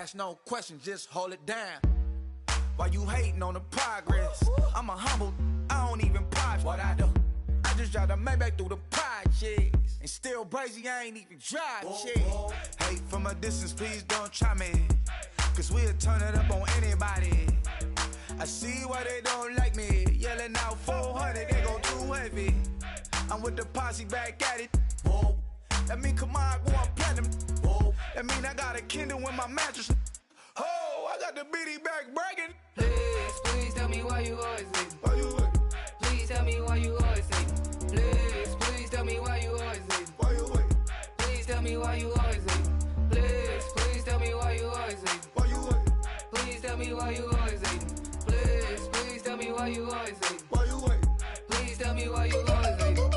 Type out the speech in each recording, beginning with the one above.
ask no questions, just hold it down. While you hating on the progress, I'm a humble, I don't even pop what I do. I just drive the Maybach through the projects, and still crazy, I ain't even drive shit. Hate from a distance, please don't try me, cause we'll turn it up on anybody. I see why they don't like me, yelling out 400, they go too heavy. I'm with the posse back at it. Whoa. That mean come on, go on platinum. Whoa. That mean I got a Kindle in my mattress. Oh, I got the BD back bragging. Please tell me why you always hating. Why you wait? Please tell me why you always hating. Please tell me why you always hating. Why you wait? Please tell me why you always hating. Please tell me why you always hating. Why you wait? Please tell me why you always hating. Please tell me why you always hating. Why you wait? Please tell me why you always hating.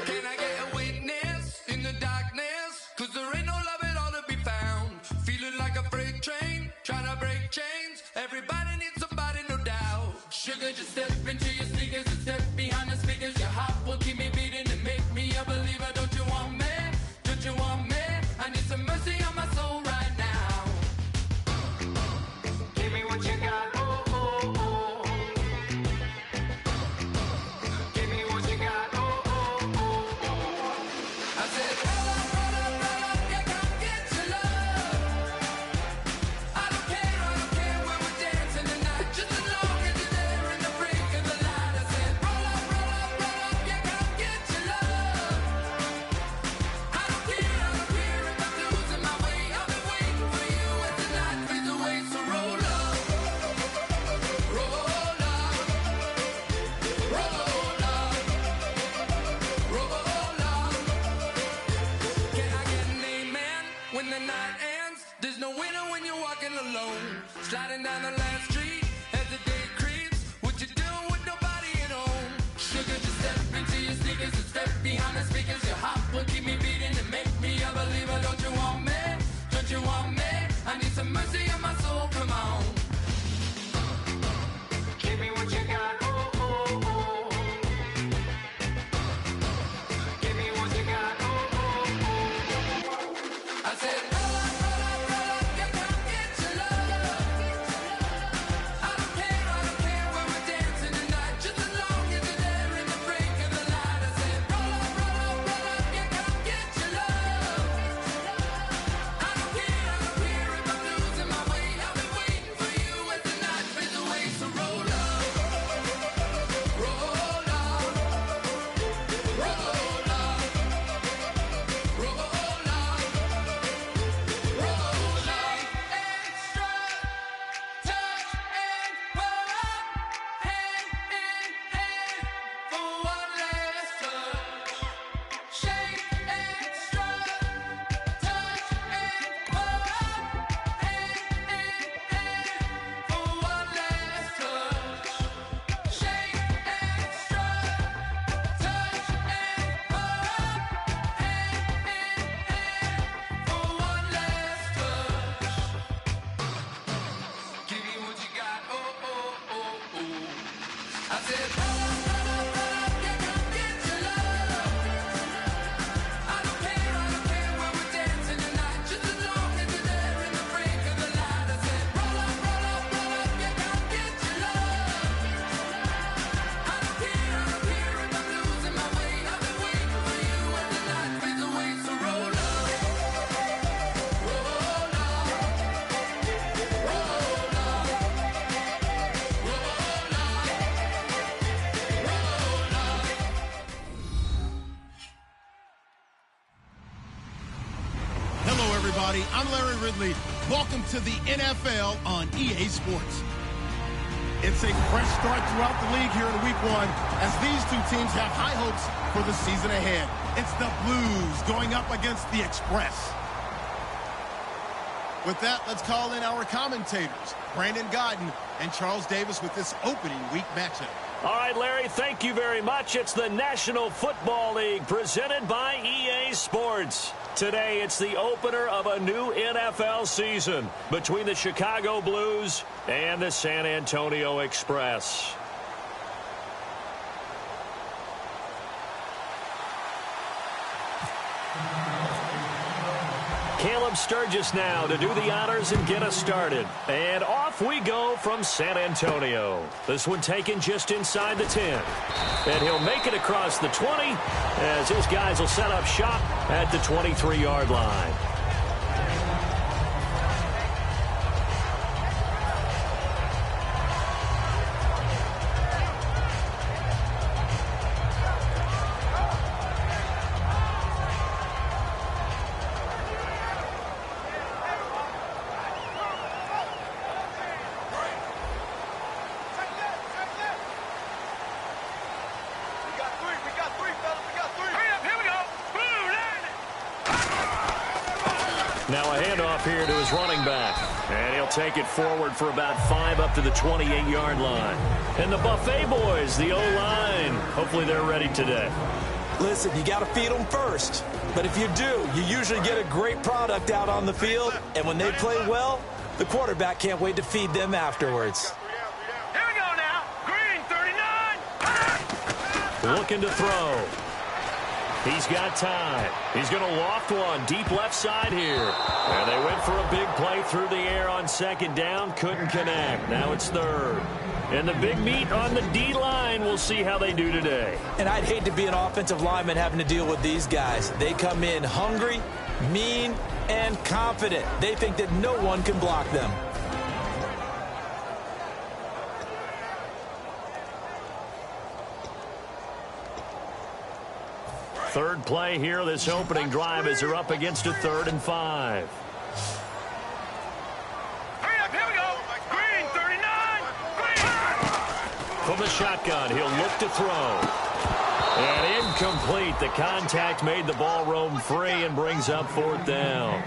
Can I get a witness in the darkness? Cause there ain't no love at all to be found. Feeling like a freight train, trying to break chains. Everybody needs somebody, no doubt. Sugar, just step into your sneakers and step behind the speakers. Your heart will keep me beating and make me a believer. Don't you want me? Don't you want me? I need some mercy on my soul right now. Give me what you got, oh, oh, oh. Give me what you got, oh, oh, oh, oh. I said, roll up, yeah, come get your love. I don't care when we're dancing tonight, just as long as you're there in the break of the light. I said, roll up, yeah, come get your love. I don't care if I'm losing my way. I've been waiting for you as the night fades away. So roll up, roll up, roll up, roll up. Can I get an amen when the night ends? There's no winner when you're walking alone. Sliding down the last street as the day creeps. What you doing with nobody at home? Sugar, just step into your sneakers and step behind the speakers. Your heart will keep me beating and make me a believer. Don't you want me? Don't you want me? I need some mercy on my soul, come on. Give me what you got, oh, oh, oh. Give me what you got, oh, oh, oh. I said, roll up, yeah, come get your love. I don't care when we're dancing tonight, just as long as you're there in the break of the light. I said, roll up, yeah, come get your love. I don't care if I'm losing my way. I've been waiting for you as the night fades away. So roll up, roll up, roll up, roll up, roll up. Extra touch and pull up, hand in hand for one last touch. Shake extra touch and pull up, hand in hand for one last touch. Shake extra touch and pull up, hand in hand for one last touch. Give me what you got, oh, oh, oh, oh. I said, roll up, yeah, come get your love. I don't care when we're dancing tonight, just as long as you're there in the break of the light. I said, roll up, yeah, come get your love. I don't care if I'm losing my way. I've been waiting for you as the night fades away. So roll up, roll up, roll up, roll up, Hello, everybody. I'm Larry Ridley. Welcome to the NFL on EA Sports. It's a fresh start throughout the league here in week one as these two teams have high hopes for the season ahead. It's the Blues going up against the Express. With that, let's call in our commentators, Brandon Godden and Charles Davis, with this opening week matchup. All right, Larry, thank you very much. It's the National Football League presented by EA Sports. Today, it's the opener of a new NFL season between the Chicago Blues and the San Antonio Express. Caleb Sturgis now to do the honors and get us started. And off we go from San Antonio. This one taken just inside the 10. And he'll make it across the 20 as his guys will set up shop at the 23-yard line. Now a handoff here to his running back. And he'll take it forward for about 5 up to the 28-yard line. And the Buffet boys, the O-line, hopefully they're ready today. Listen, you got to feed them first. But if you do, you usually get a great product out on the field. And when they play well, the quarterback can't wait to feed them afterwards. Here we go now. Green, 39. Looking to throw. He's got time. He's going to loft one deep left side here. And they went for a big play through the air on second down. Couldn't connect. Now it's third. And the big meat on the D-line. We'll see how they do today. And I'd hate to be an offensive lineman having to deal with these guys. They come in hungry, mean, and confident. They think that no one can block them. Third play here, this opening drive as they're up against a 3rd and 5. Hurry up, here we go. Green, 39. Green. From the shotgun, he'll look to throw. And incomplete. The contact made the ball roam free and brings up 4th down.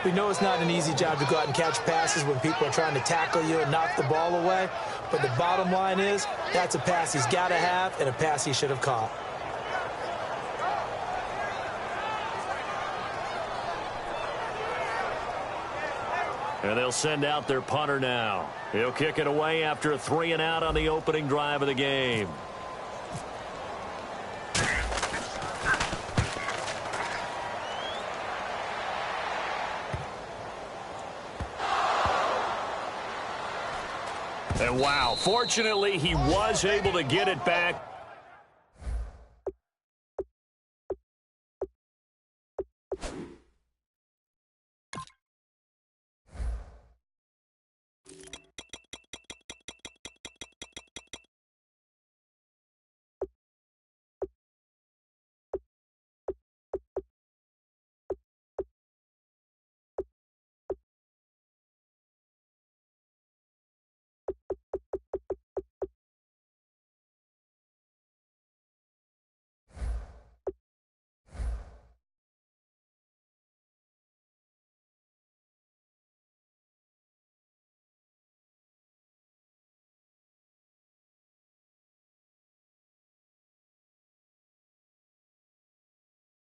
We know it's not an easy job to go out and catch passes when people are trying to tackle you and knock the ball away. But the bottom line is, that's a pass he's got to have and a pass he should have caught. And they'll send out their punter now. He'll kick it away after a 3-and-out on the opening drive of the game. And wow, fortunately, he was able to get it back.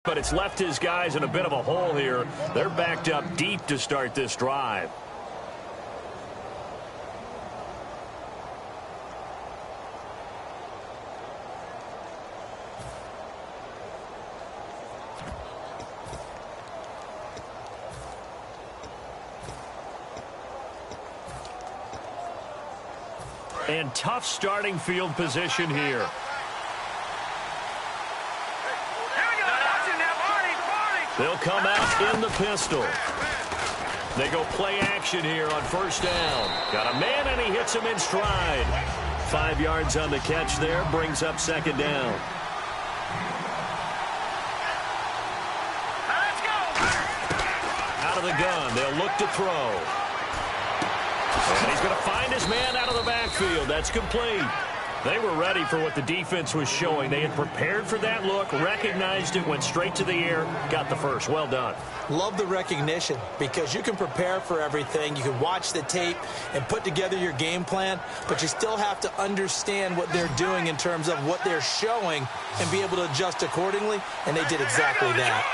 But it's left his guys in a bit of a hole here. They're backed up deep to start this drive. And tough starting field position here. They'll come out in the pistol. They go play action here on 1st down. Got a man, and he hits him in stride. 5 yards on the catch there, brings up 2nd down. Let's go. Out of the gun, they'll look to throw. And he's going to find his man out of the backfield. That's complete. They were ready for what the defense was showing. They had prepared for that look, recognized it, went straight to the air, got the first. Well done. Love the recognition because you can prepare for everything. You can watch the tape and put together your game plan, but you still have to understand what they're doing in terms of what they're showing and be able to adjust accordingly, and they did exactly that.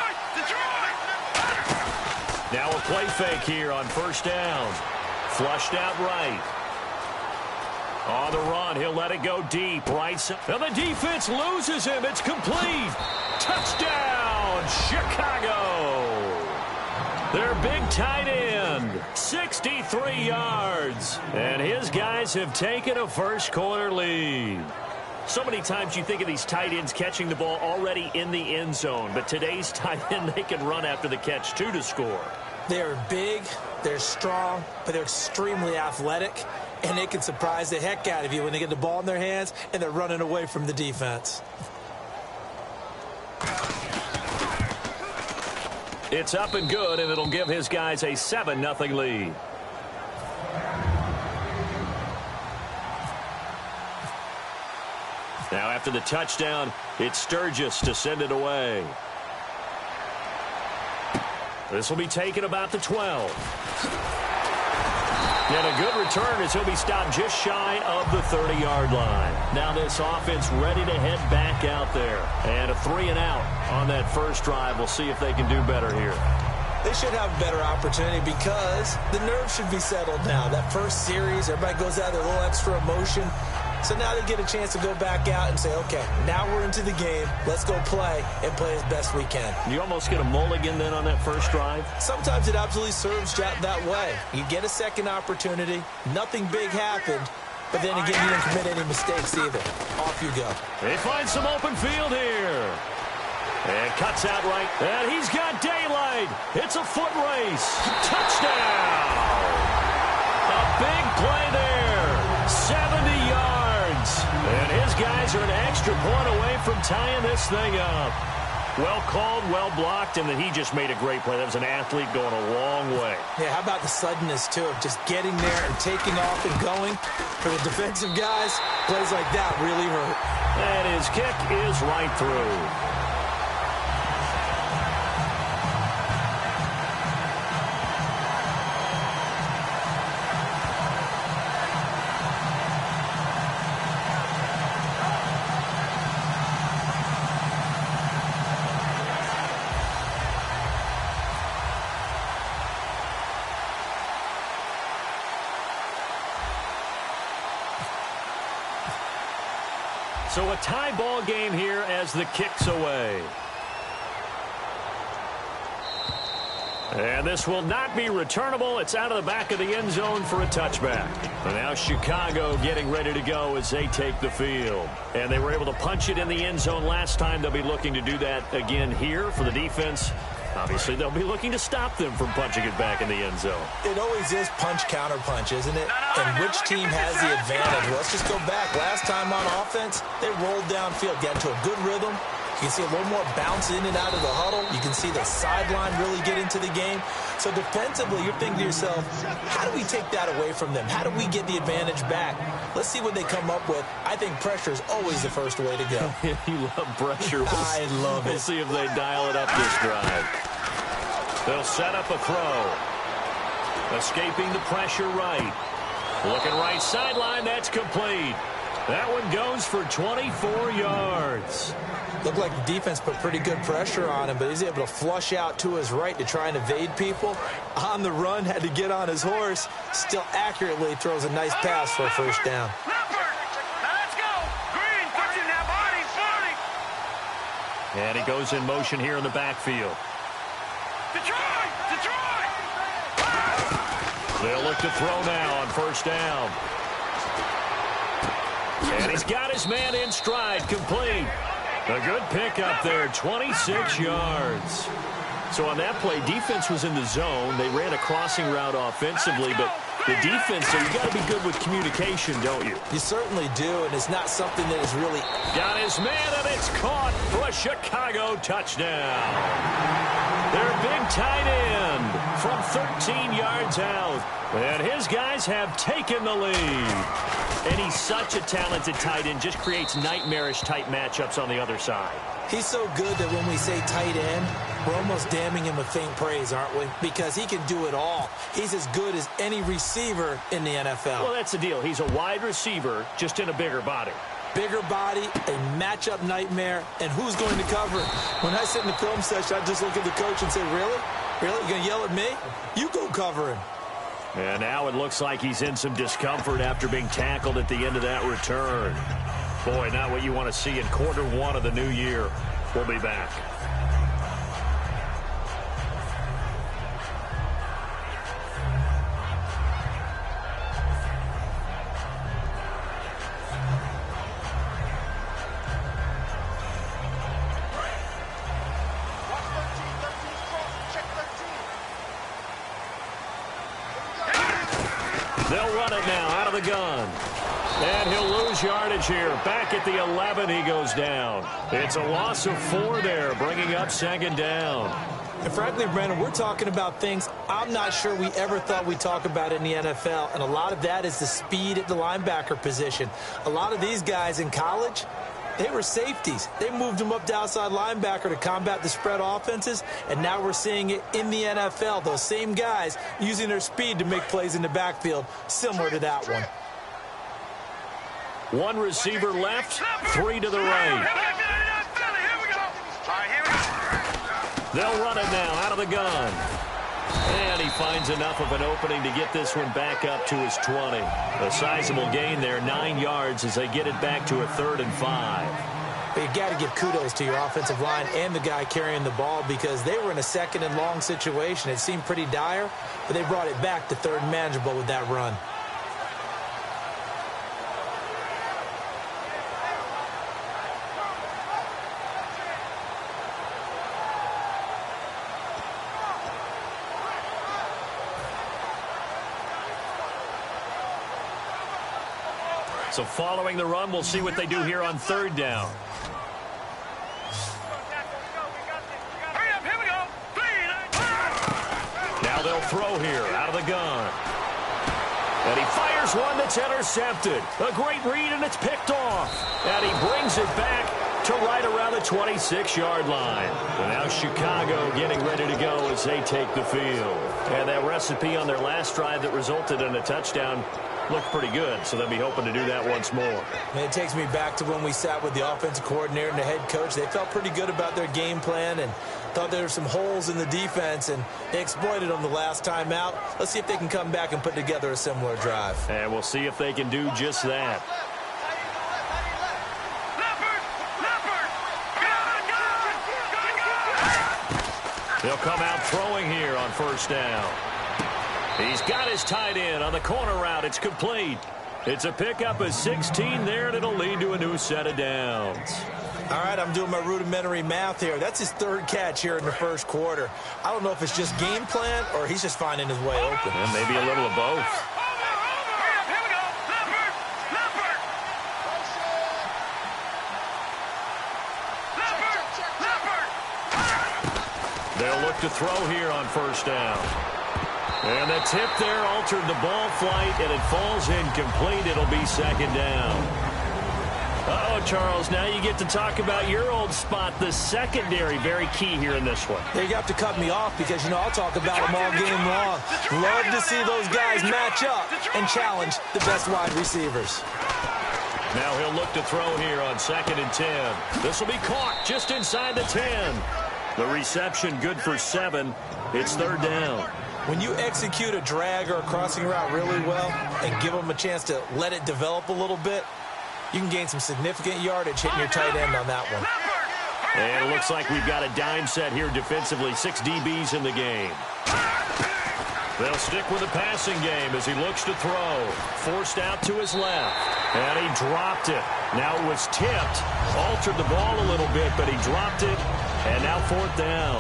Now a play fake here on 1st down. Flushed out right. On the run, he'll let it go deep. Right side. And the defense loses him. It's complete. Touchdown, Chicago. Their big tight end, 63 yards. And his guys have taken a first-quarter lead. So many times you think of these tight ends catching the ball already in the end zone. But today's tight end, they can run after the catch, too, to score. They're big, they're strong, but they're extremely athletic. And they can surprise the heck out of you when they get the ball in their hands and they're running away from the defense. It's up and good, and it'll give his guys a 7-0 lead. Now after the touchdown, it's Sturgis to send it away. This will be taken about the 12. And a good return as he'll be stopped just shy of the 30-yard line. Now this offense ready to head back out there. And a 3-and-out on that first drive. We'll see if they can do better here. They should have a better opportunity because the nerves should be settled now. That first series, everybody goes out with a little extra emotion. So now they get a chance to go back out and say, okay, now we're into the game. Let's go play and play as best we can. You almost get a mulligan then on that first drive? Sometimes it absolutely serves that way. You get a second opportunity. Nothing big happened. But then again, you didn't commit any mistakes either. Off you go. They find some open field here. And cuts out right. And he's got daylight. It's a foot race. Touchdown. A big play there. 70 yards. And his guys are an extra point away from tying this thing up. Well called, well blocked, and then he just made a great play. That was an athlete going a long way. Yeah, how about the suddenness, too, of just getting there and taking off and going? For the defensive guys, plays like that really hurt. And his kick is right through. So a tie ball game here as the kick's away. And this will not be returnable. It's out of the back of the end zone for a touchback. And now Chicago getting ready to go as they take the field. And they were able to punch it in the end zone last time. They'll be looking to do that again here for the defense. Obviously, they'll be looking to stop them from punching it back in the end zone. It always is punch-counter-punch, isn't it? And which team has the advantage? Well, let's just go back. Last time on offense, they rolled downfield, got into a good rhythm. You can see a little more bounce in and out of the huddle. You can see the sideline really get into the game. So defensively, you're thinking to yourself, how do we take that away from them? How do we get the advantage back? Let's see what they come up with. I think pressure is always the first way to go. You love pressure. I love it. We'll see if they dial it up this drive. They'll set up a throw. Escaping the pressure right. Looking right sideline. That's complete. That one goes for 24 yards. Looked like the defense put pretty good pressure on him, but he's able to flush out to his right to try and evade people. On the run, had to get on his horse. Still accurately throws a nice pass for a first down. And he goes in motion here in the backfield. They'll look to throw now on first down. And he's got his man in stride, complete. A good pickup there, 26 yards. So on that play, defense was in the zone. They ran a crossing route offensively, but the defense, so you got to be good with communication, don't you? You certainly do, and it's not something that is really... Got his man, and it's caught for a Chicago touchdown. Their big tight end from 13 yards out. And his guys have taken the lead. And he's such a talented tight end, just creates nightmarish-type matchups on the other side. He's so good that when we say tight end, we're almost damning him with faint praise, aren't we? Because he can do it all. He's as good as any receiver in the NFL. Well, that's the deal. He's a wide receiver, just in a bigger body. Bigger body, a matchup nightmare, and who's going to cover it? When I sit in the film session, I just look at the coach and say, really? Really? You going to yell at me? You go cover him. And now it looks like he's in some discomfort after being tackled at the end of that return. Boy, not what you want to see in quarter one of the new year. We'll be back. They'll run it now out of the gun. And he'll lose yardage here. Back at the 11, he goes down. It's a loss of 4 there, bringing up second down. And frankly, Brandon, we're talking about things I'm not sure we ever thought we'd talk about in the NFL, and a lot of that is the speed at the linebacker position. A lot of these guys in college, they were safeties. They moved them up to outside linebacker to combat the spread offenses, and now we're seeing it in the NFL. Those same guys using their speed to make plays in the backfield, similar to that one. 1 receiver left, 3 to the right. They'll run it now out of the gun. And he finds enough of an opening to get this one back up to his 20. A sizable gain there, 9 yards as they get it back to a 3rd and 5. But you got to give kudos to your offensive line and the guy carrying the ball because they were in a 2nd and long situation. It seemed pretty dire, but they brought it back to 3rd and manageable with that run. So following the run, we'll see what they do here on 3rd down. Now they'll throw here out of the gun. And he fires one that's intercepted. A great read, and it's picked off. And he brings it back to right around the 26-yard line. And now Chicago getting ready to go as they take the field. And that recipe on their last drive that resulted in a touchdown looked pretty good, so they'll be hoping to do that once more. And it takes me back to when we sat with the offensive coordinator and the head coach. They felt pretty good about their game plan and thought there were some holes in the defense, and they exploited them the last time out. Let's see if they can come back and put together a similar drive. And we'll see if they can do just that. They'll come out throwing here on 1st down. He's got his tight end on the corner route. It's complete. It's a pickup of 16 there, and it'll lead to a new set of downs. All right, I'm doing my rudimentary math here. That's his 3rd catch here in the 1st quarter. I don't know if it's just game plan or he's just finding his way open. And maybe a little of both. They'll look to throw here on 1st down. And the tip there altered the ball flight, and it falls incomplete. It'll be 2nd down. Uh-oh, Charles, now you get to talk about your old spot, the secondary. Very key here in this one. You have to cut me off because, you know, I'll talk about them all game long. Love to see those guys match up and challenge the best wide receivers. Now he'll look to throw here on 2nd and 10. This will be caught just inside the 10. The reception good for 7. It's 3rd down. When you execute a drag or a crossing route really well and give them a chance to let it develop a little bit, you can gain some significant yardage hitting your tight end on that one. And it looks like we've got a dime set here defensively. 6 DBs in the game. They'll stick with the passing game as he looks to throw. Forced out to his left. And he dropped it. Now it was tipped. Altered the ball a little bit, but he dropped it. And now 4th down.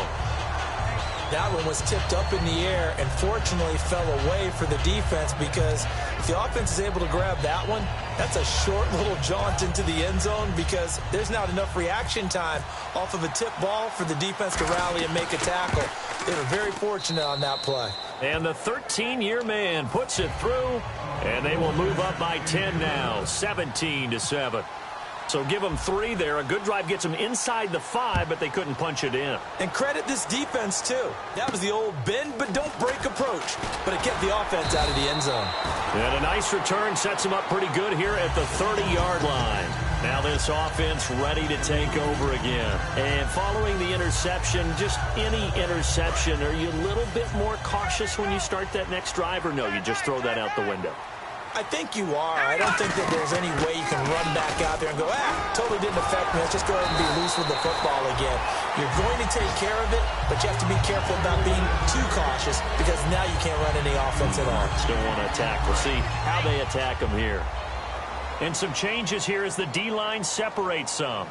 That one was tipped up in the air and fortunately fell away for the defense because if the offense is able to grab that one, that's a short little jaunt into the end zone because there's not enough reaction time off of a tip ball for the defense to rally and make a tackle. They were very fortunate on that play. And the 13-year man puts it through, and they will move up by 10 now, 17-7. So give them 3 there. A good drive gets them inside the 5, but they couldn't punch it in. And credit this defense, too. That was the old bend but don't break approach, but it kept the offense out of the end zone. And a nice return sets them up pretty good here at the 30-yard line. Now this offense ready to take over again. And following the interception, just any interception, are you a little bit more cautious when you start that next drive, or no, you just throw that out the window? I think you are. I don't think that there's any way you can run back out there and go, totally didn't affect me. Let's just go ahead and be loose with the football again. You're going to take care of it, but you have to be careful about being too cautious because now you can't run any offense at all. Still want to attack. We'll see how they attack them here. And some changes here as the D-line separates some.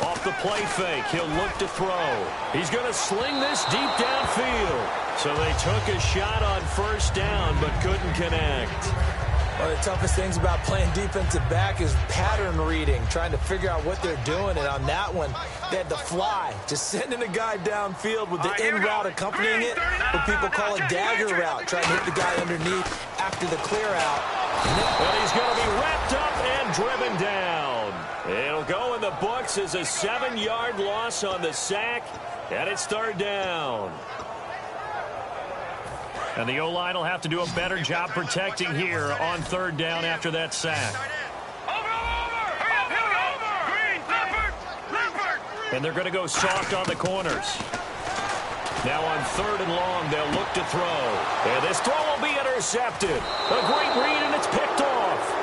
Off the play fake. He'll look to throw. He's going to sling this deep downfield. So they took a shot on first down but couldn't connect. One of the toughest things about playing defensive back is pattern reading, trying to figure out what they're doing. And on that one, they had to fly, just sending a guy downfield with the in route accompanying it, what people call a dagger route, trying to hit the guy underneath after the clear out. And he's going to be wrapped up and driven down. It'll go in the books as a 7-yard loss on the sack, and it's third down. And the O-line will have to do a better job protecting here on third down after that sack. And they're going to go soft on the corners. Now on third and long, they'll look to throw. And this throw will be intercepted. A great read, and it's picked off.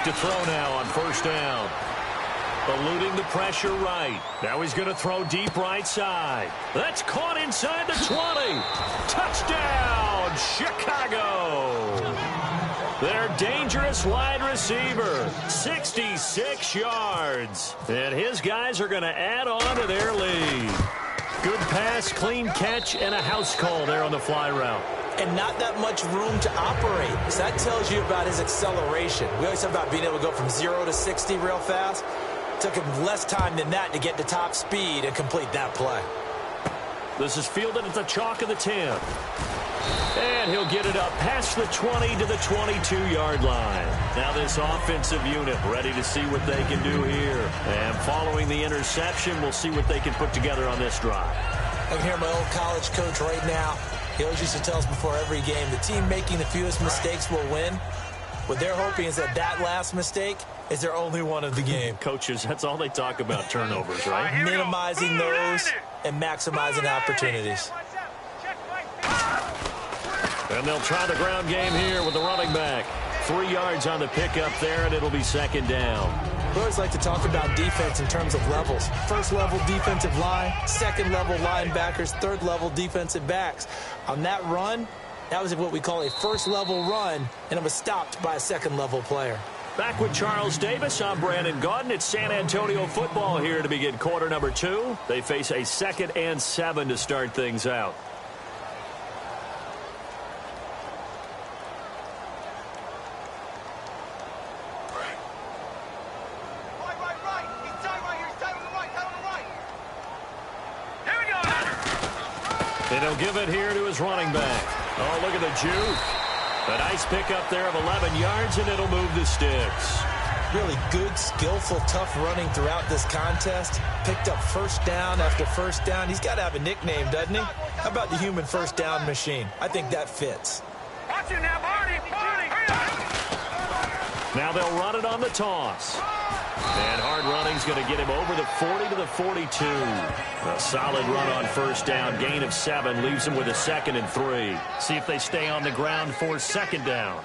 To throw now on first down. Eluding the pressure right. Now he's going to throw deep right side. That's caught inside the 20. Touchdown, Chicago. Their dangerous wide receiver, 66 yards. And his guys are going to add on to their lead. Good pass, clean catch, and a house call there on the fly route. And not that much room to operate. So that tells you about his acceleration. We always talk about being able to go from 0 to 60 real fast. It took him less time than that to get to top speed and complete that play. This is fielded at the chalk of the 10. And he'll get it up past the 20 to the 22-yard line. Now this offensive unit ready to see what they can do here. And following the interception, we'll see what they can put together on this drive. I can hear my old college coach right now. He always used to tell us before every game, the team making the fewest mistakes will win. What they're hoping is that that last mistake is their only one of the game. Coaches, that's all they talk about, turnovers, right? Minimizing those and maximizing opportunities. And they'll try the ground game here with the running back. 3 yards on the pickup there, and it'll be second down. We always like to talk about defense in terms of levels. First-level defensive line, second-level linebackers, third-level defensive backs. On that run, that was what we call a first-level run, and it was stopped by a second-level player. Back with Charles Davis, I'm Brandon Gaudin. It's San Antonio football here to begin quarter number 2. They face a 2nd and 7 to start things out. And he'll give it here to his running back. Oh, look at the juke. A nice pickup there of 11 yards, and it'll move the sticks. Really good, skillful, tough running throughout this contest. Picked up first down after first down. He's got to have a nickname, doesn't he? How about the human first down machine? I think that fits. Watch it now, Barney. Now they'll run it on the toss. And hard running's going to get him over the 40 to the 42. A solid run on first down. Gain of 7 leaves him with a 2nd and 3. See if they stay on the ground for second down.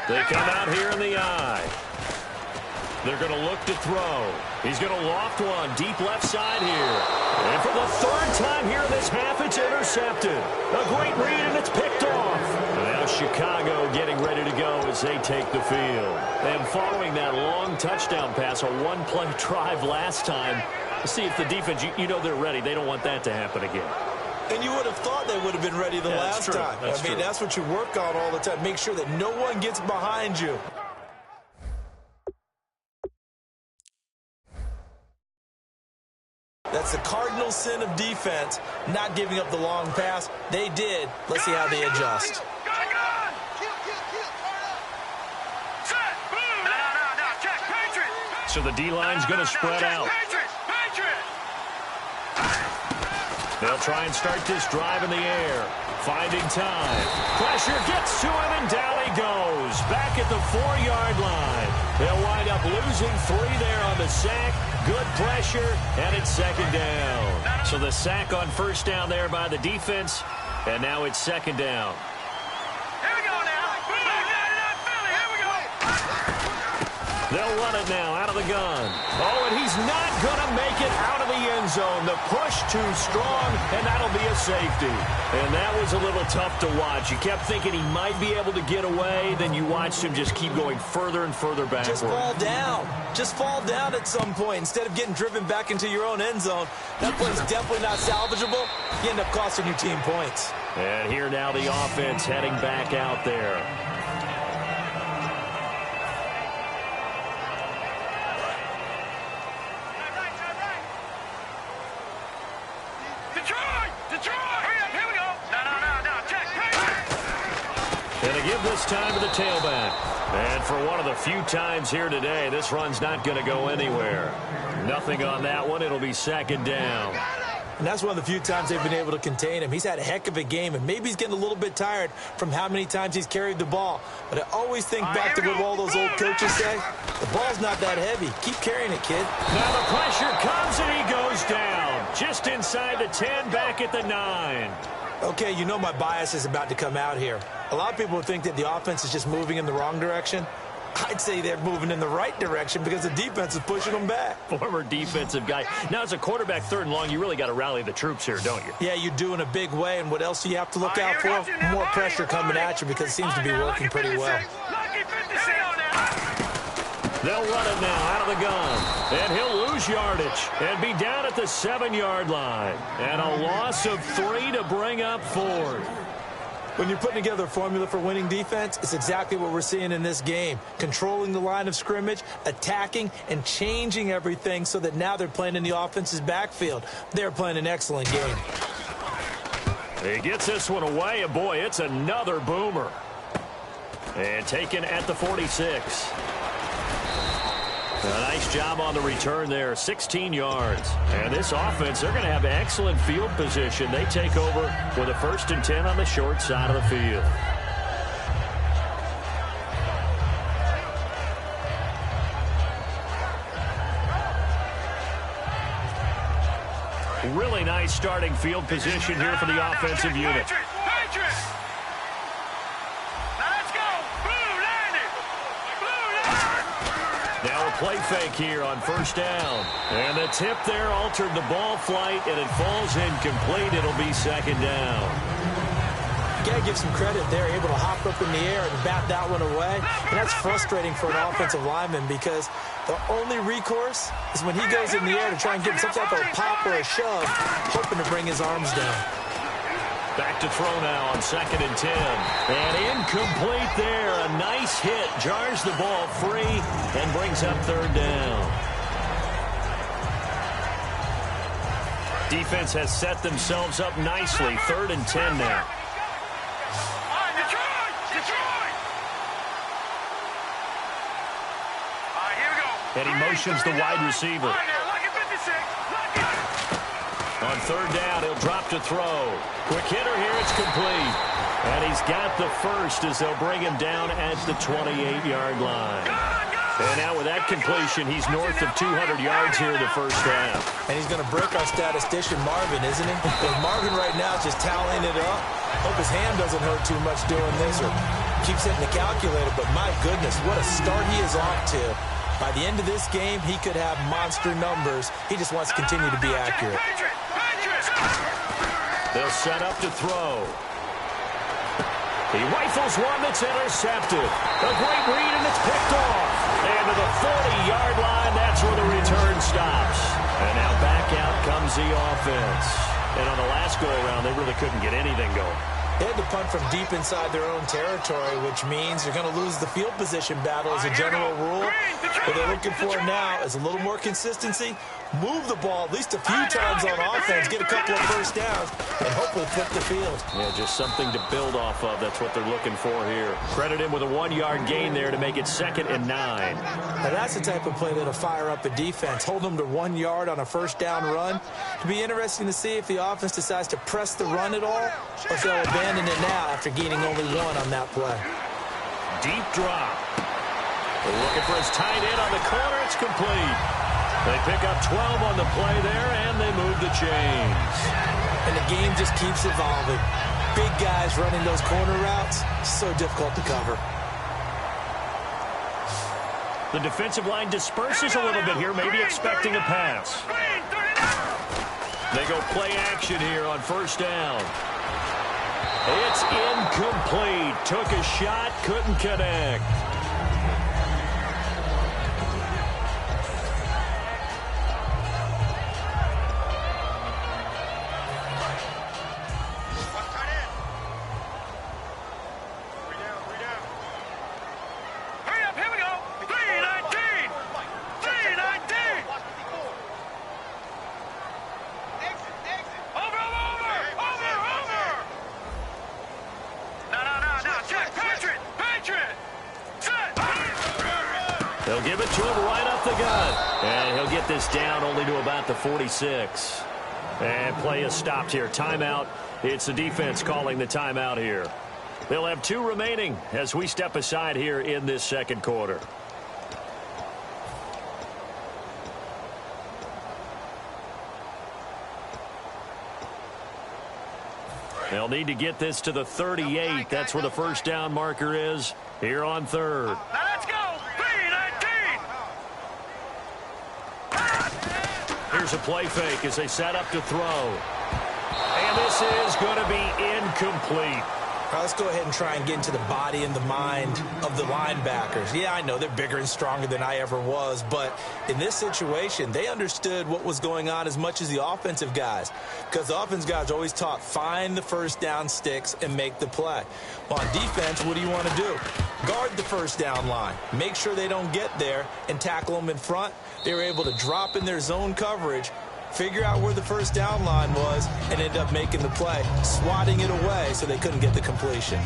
They come out here in the eye. They're going to look to throw. He's going to loft one deep left side here. And for the 3rd time here in this half, it's intercepted. A great read, and it's picked off. Now Chicago getting ready to go as they take the field. And following that long touchdown pass, a one-play drive last time, see if the defense, you know they're ready. They don't want that to happen again. And you would have thought they would have been ready the last time. I mean, that's what you work on all the time. Make sure that no one gets behind you. That's the cardinal sin of defense, not giving up the long pass. They did. Let's see how they adjust. So the D-line's going to spread out. They'll try and start this drive in the air. Finding time. Pressure gets to him, and down he goes. Back at the 4-yard line. They'll wind up losing 3 there on the sack. Good pressure, and it's second down. So the sack on first down there by the defense, and now it's second down. Here we go now. Philly, here we go. They'll run it now out of the gun. Oh, and he's not going to make it out of the end zone. The push too strong, and that'll be a safety. And that was a little tough to watch. You kept thinking he might be able to get away, then you watched him just keep going further and further backward. Just fall down. Just fall down at some point instead of getting driven back into your own end zone. That play's definitely not salvageable. You end up costing your team points. And here now the offense heading back out there. And they give this time to the tailback. And for one of the few times here today, this run's not going to go anywhere. Nothing on that one. It'll be second down. And that's one of the few times they've been able to contain him. He's had a heck of a game, and maybe he's getting a little bit tired from how many times he's carried the ball. But I always think back to what all those old coaches say. The ball's not that heavy. Keep carrying it, kid. Now the pressure comes, and he goes down. Just inside the 10, back at the 9. Okay, you know my bias is about to come out here. A lot of people would think that the offense is just moving in the wrong direction. I'd say they're moving in the right direction because the defense is pushing them back. Former defensive guy. Now, as a quarterback, 3rd and long, you really got to rally the troops here, don't you? Yeah, you do in a big way. And what else do you have to look out for? More pressure coming at you because it seems to be working pretty well. They'll run it now out of the gun. And he'll lose yardage and be down at the 7-yard line. And a loss of 3 to bring up 4. When you're putting together a formula for winning defense, it's exactly what we're seeing in this game. Controlling the line of scrimmage, attacking, and changing everything so that now they're playing in the offense's backfield. They're playing an excellent game. He gets this one away, and boy, it's another boomer. And taken at the 46. A nice job on the return there, 16 yards. And this offense, they're going to have excellent field position. They take over with a 1st and 10 on the short side of the field. Really nice starting field position here for the offensive unit. Now a play fake here on 1st down. And the tip there altered the ball flight, and it falls incomplete. It'll be second down. You got to give some credit. They're able to hop up in the air and bat that one away. And that's frustrating for an offensive lineman because the only recourse is when he goes in the air to try and get some type of a pop or a shove, hoping to bring his arms down. Back to throw now on 2nd and 10. And incomplete there. A nice hit. Jars the ball free and brings up 3rd down. Defense has set themselves up nicely. 3rd and 10 now. And he motions the wide receiver. On 3rd down, he'll drop to throw. Quick hitter here, it's complete. And he's got the 1st as they'll bring him down at the 28-yard line. And now with that completion, he's north of 200 yards here in the 1st half. And he's going to break our statistician, Marvin, isn't he? Because Marvin right now is just tallying it up. Hope his hand doesn't hurt too much doing this or keeps hitting the calculator. But my goodness, what a start he is off to. By the end of this game, he could have monster numbers. He just wants to continue to be accurate. They'll set up to throw. He rifles one that's intercepted. A great read, and it's picked off. And to the 40-yard line, that's where the return stops. And now back out comes the offense. And on the last go-around, they really couldn't get anything going. They had to punt from deep inside their own territory, which means you're going to lose the field position battle as a general rule. What they're looking for now is a little more consistency, move the ball at least a few times on offense, get a couple of first downs, and hopefully flip the field. Yeah, just something to build off of. That's what they're looking for here. Credit him with a 1-yard gain there to make it 2nd and 9. Now that's the type of play that'll fire up a defense. Hold them to 1 yard on a first down run. It'll be interesting to see if the offense decides to press the run at all, or if they'll abandon it now after gaining only 1 on that play. Deep drop. They're looking for his tight end on the corner. It's complete. They pick up 12 on the play there, and they move the chains. And the game just keeps evolving. Big guys running those corner routes, so difficult to cover. The defensive line disperses a little bit here, maybe expecting a pass. They go play action here on first down. It's incomplete. Took a shot, couldn't connect. They'll give it to him right up the gut. And he'll get this down only to about the 46. And play is stopped here. Timeout. It's the defense calling the timeout here. They'll have 2 remaining as we step aside here in this second quarter. They'll need to get this to the 38. That's where the first down marker is here on 3rd. Now let's go. 3-19. Here's a play fake as they set up to throw. And this is going to be incomplete. Right, let's go ahead and try and get into the body and the mind of the linebackers. Yeah, I know they're bigger and stronger than I ever was, but in this situation, they understood what was going on as much as the offensive guys, because the offensive guys are always taught, find the first down sticks and make the play. Well, on defense, what do you want to do? Guard the first down line. Make sure they don't get there and tackle them in front. They were able to drop in their zone coverage, figure out where the first down line was, and end up making the play, swatting it away so they couldn't get the completion.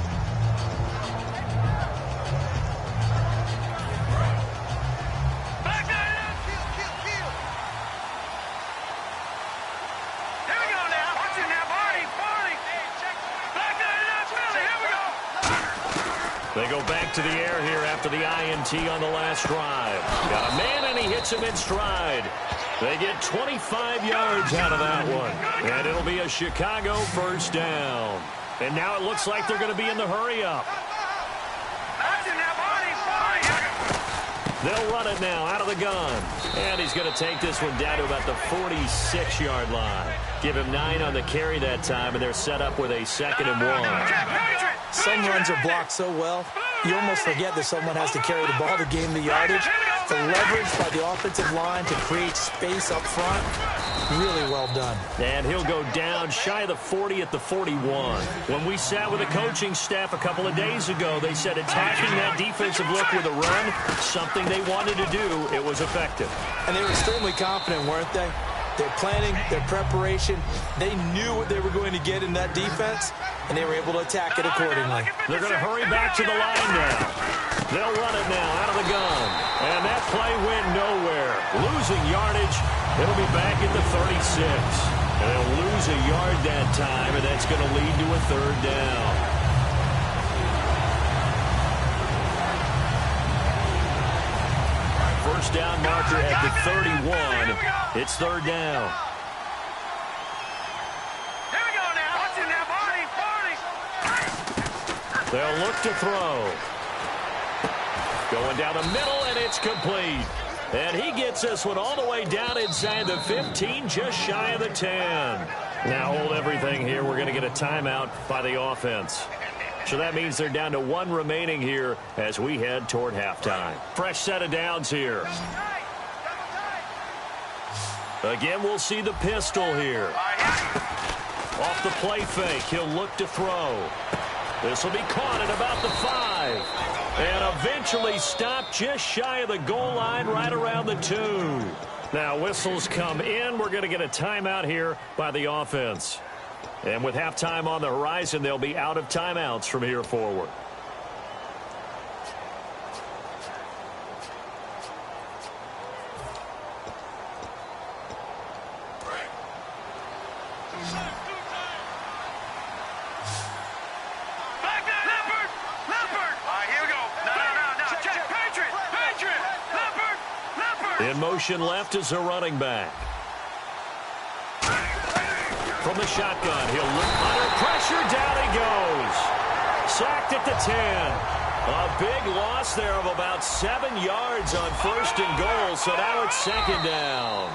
They go back to the air here after the INT on the last drive. Got a man, and he hits him in stride. They get 25 yards out of that one. And it'll be a Chicago first down. And now it looks like they're going to be in the hurry-up. They'll run it now out of the gun. And he's going to take this one down to about the 46-yard line. Give him 9 on the carry that time, and they're set up with a 2nd and 1. Some runs are blocked so well, you almost forget that someone has to carry the ball to gain the yardage. The leverage by the offensive line to create space up front, really well done. And he'll go down shy of the 40 at the 41. When we sat with the coaching staff a couple of days ago, they said attacking that defensive look with a run, something they wanted to do, it was effective. And they were extremely confident, weren't they? Their planning, their preparation, they knew what they were going to get in that defense, and they were able to attack it accordingly. They're going to hurry back to the line now. They'll run it now out of the gun. And that play went nowhere. Losing yardage. It'll be back at the 36. And they'll lose a yard that time, and that's going to lead to a 3rd down. First down marker at the 31. It's 3rd down. Here we go now. Watch it now, Barney. They'll look to throw. Going down the middle, and it's complete. And he gets this one all the way down inside the 15, just shy of the 10. Now hold everything here. We're going to get a timeout by the offense. So that means they're down to 1 remaining here as we head toward halftime. Fresh set of downs here. Again, we'll see the pistol here. Off the play fake, he'll look to throw. This will be caught at about the 5. And eventually stopped just shy of the goal line right around the 2. Now whistles come in. We're going to get a timeout here by the offense. And with halftime on the horizon, they'll be out of timeouts from here forward. In motion left is a running back. From the shotgun, he'll look under pressure. Down he goes. Sacked at the 10. A big loss there of about 7 yards on 1st and goal, so now it's 2nd down.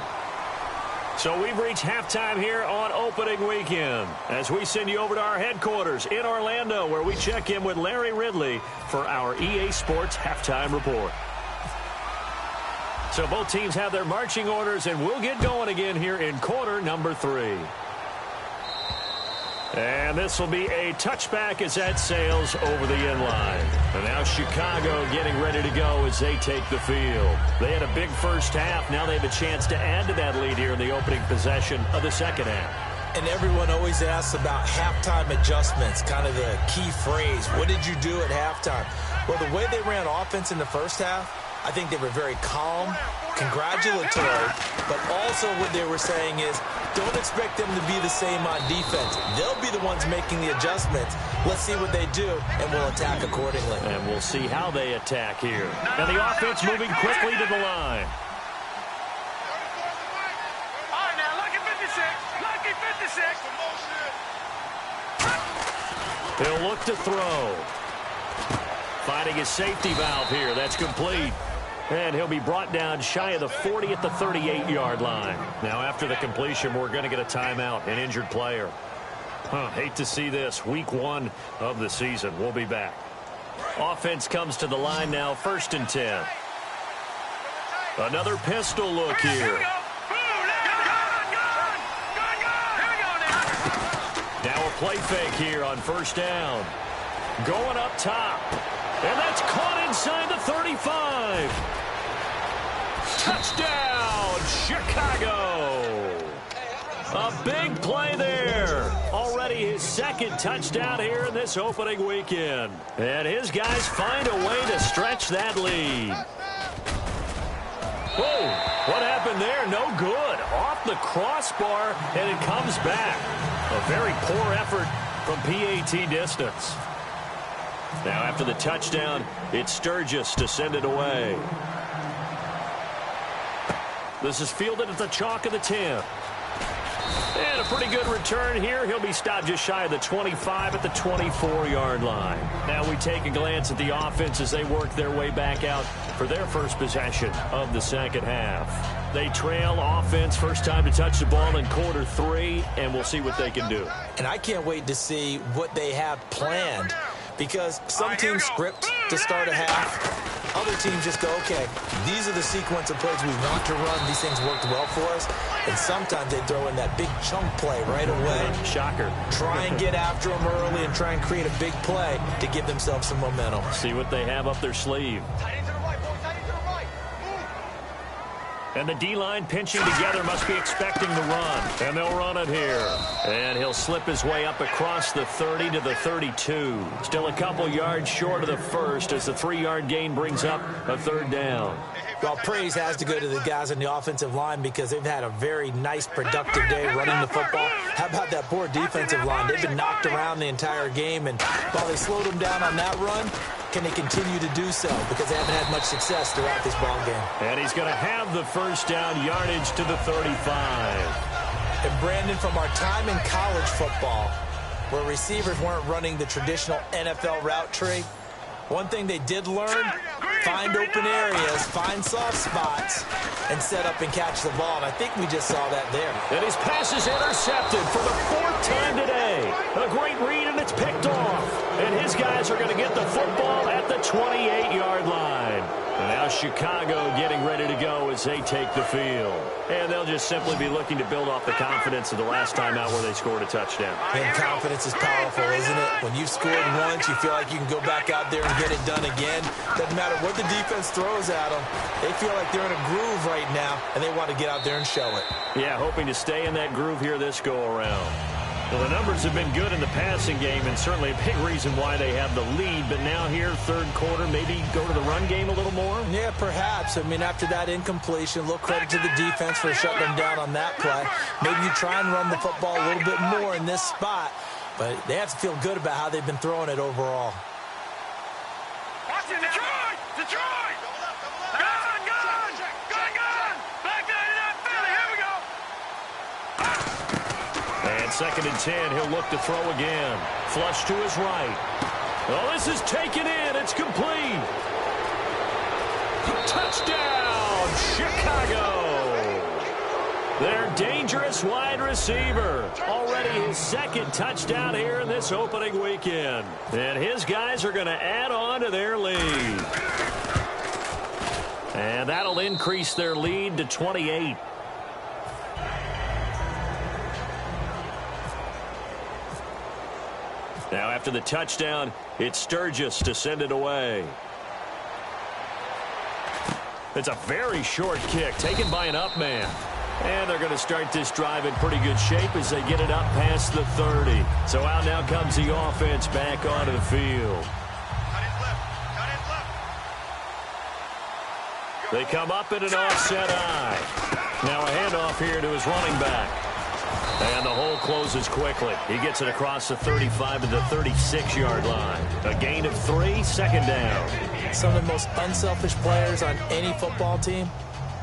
So we've reached halftime here on opening weekend as we send you over to our headquarters in Orlando, where we check in with Larry Ridley for our EA Sports Halftime Report. So both teams have their marching orders, and we'll get going again here in quarter number 3. And this will be a touchback as that sails over the end line. And now Chicago getting ready to go as they take the field. They had a big first half. Now they have a chance to add to that lead here in the opening possession of the second half. And everyone always asks about halftime adjustments, kind of the key phrase. What did you do at halftime? Well, the way they ran offense in the first half, I think they were very calm, congratulatory, but also what they were saying is don't expect them to be the same on defense. They'll be the ones making the adjustments. Let's see what they do, and we'll attack accordingly. And we'll see how they attack here. And the offense moving quickly to the line. All right, now, lucky 56. Lucky 56. He'll look to throw. Finding his safety valve here. That's complete. And he'll be brought down shy of the 40 at the 38-yard line. Now, after the completion, we're going to get a timeout, an injured player. Hate to see this. Week 1 of the season. We'll be back. Offense comes to the line now, 1st and 10. Another pistol look here. Now a play fake here on 1st down. Going up top. And that's caught inside the 35. Touchdown, Chicago. A big play there. Already his 2nd touchdown here in this opening weekend. And his guys find a way to stretch that lead. Whoa, what happened there? No good. Off the crossbar, and it comes back. A very poor effort from PAT distance. Now after the touchdown, it's Sturgis to send it away. This is fielded at the chalk of the 10. And a pretty good return here. He'll be stopped just shy of the 25 at the 24-yard line. Now we take a glance at the offense as they work their way back out for their first possession of the second half. They trail offense, first time to touch the ball in quarter 3, and we'll see what they can do. And I can't wait to see what they have planned, because some teams script to start a half. Other teams just go, okay, these are the sequence of plays we want to run. These things worked well for us. And sometimes they throw in that big chunk play right away. Shocker. Try and get after them early and try and create a big play to give themselves some momentum. See what they have up their sleeve. And the D-line pinching together must be expecting the run. And they'll run it here. And he'll slip his way up across the 30 to the 32. Still a couple yards short of the first as the 3-yard gain brings up a 3rd down. Well, praise has to go to the guys on the offensive line because they've had a very nice, productive day running the football. How about that poor defensive line? They've been knocked around the entire game, and while they slowed them down on that run, can they continue to do so? Because they haven't had much success throughout this ball game. And he's going to have the first down yardage to the 35. And Brandon, from our time in college football, where receivers weren't running the traditional NFL route tree, one thing they did learn, find open areas, find soft spots, and set up and catch the ball. And I think we just saw that there. And his pass is intercepted for the 4th time today. A great read, and it's picked off. And his guys are going to get the football at the 28-yard line. And now Chicago getting ready to go as they take the field. And they'll just simply be looking to build off the confidence of the last time out where they scored a touchdown. And confidence is powerful, isn't it? When you've scored once, you feel like you can go back out there and get it done again. Doesn't matter what the defense throws at them. They feel like they're in a groove right now, and they want to get out there and show it. Yeah, hoping to stay in that groove here this go-around. Well, the numbers have been good in the passing game, and certainly a big reason why they have the lead. But now here, third quarter, maybe go to the run game a little more? Yeah, perhaps. I mean, after that incompletion, a little credit to the defense for shutting them down on that play. Maybe you try and run the football a little bit more in this spot. But they have to feel good about how they've been throwing it overall. Watch it, Detroit! Detroit! Gun! Gun! Gun! Gun! Back down to that Philly. Here we go. And 2nd and 10, he'll look to throw again. Flush to his right. Oh, this is taken in. It's complete. Touchdown, Chicago. Their dangerous wide receiver. Already his 2nd touchdown here in this opening weekend. And his guys are going to add on to their lead. And that'll increase their lead to 28. Now after the touchdown, it's Sturgis to send it away. It's a very short kick taken by an up man. And they're going to start this drive in pretty good shape as they get it up past the 30. So out now comes the offense back onto the field. They come up in an offset eye. Now a handoff here to his running back. And the hole closes quickly. He gets it across the 35 to the 36-yard line. A gain of 3, 2nd down. Some of the most unselfish players on any football team,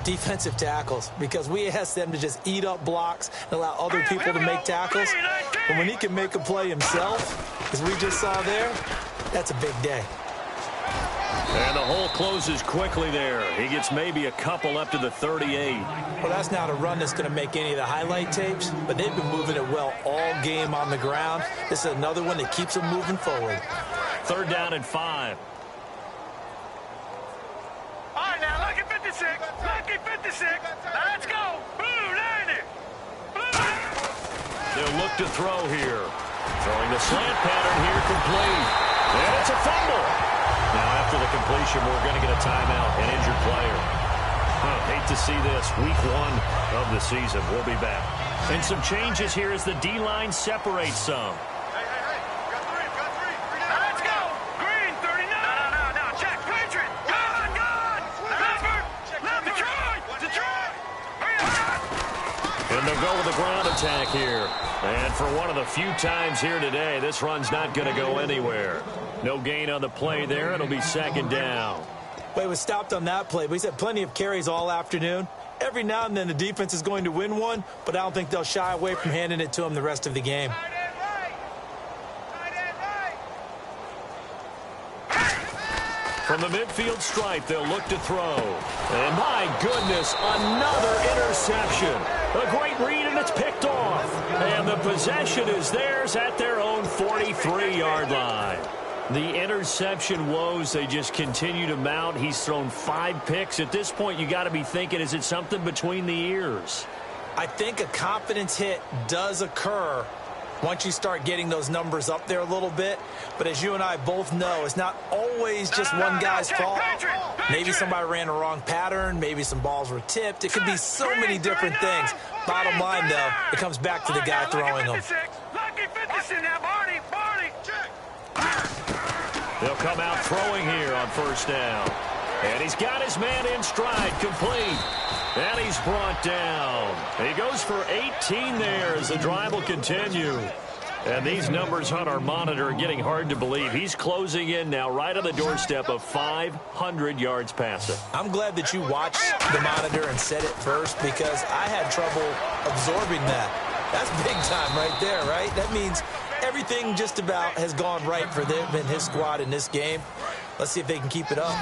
defensive tackles, because we ask them to just eat up blocks and allow other people to make tackles. But when he can make a play himself, as we just saw there, that's a big day. And the hole closes quickly there. He gets maybe a couple up to the 38. Well, that's not a run that's going to make any of the highlight tapes, but they've been moving it well all game on the ground. This is another one that keeps them moving forward. 3rd down and 5. All right, now, lucky 56. Lucky 56. Let's go. Blue, 90. Blue. They'll look to throw here. Throwing the slant pattern here complete. And it's a fumble. Now, after the completion, we're going to get a timeout, an injured player. Hate to see this. Week 1 of the season. We'll be back. And some changes here as the D-line separates some. Hey. Got three. Let's go. Green, 39. No. Check. Patriot. Gun. Leopard. Detroit. Hurry up. And they'll go with the ground attack here. And for one of the few times here today, this run's not going to go anywhere. No gain on the play there. It'll be 2nd down. Well, he was stopped on that play, but he's had plenty of carries all afternoon. Every now and then the defense is going to win one, but I don't think they'll shy away from handing it to him the rest of the game. From the midfield stripe, they'll look to throw. And my goodness, another interception. A great read, and it's picked off. And the possession is theirs at their own 43-yard line. The interception woes, they just continue to mount. He's thrown 5 picks. At this point, you got to be thinking, is it something between the ears? I think a confidence hit does occur once you start getting those numbers up there a little bit. But as you and I both know, it's not always just one guy's fault. Maybe somebody ran a wrong pattern. Maybe some balls were tipped. It could be so many different things. Bottom line, though, it comes back to the guy throwing them. Lucky 56 now, Barney. They'll come out throwing here on 1st down. And he's got his man in stride, complete. And he's brought down. He goes for 18 there as the drive will continue. And these numbers on our monitor are getting hard to believe. He's closing in now right on the doorstep of 500 yards passing. I'm glad that you watched the monitor and said it first, because I had trouble absorbing that. That's big time right there, right? That means everything just about has gone right for them and his squad in this game. Let's see if they can keep it up.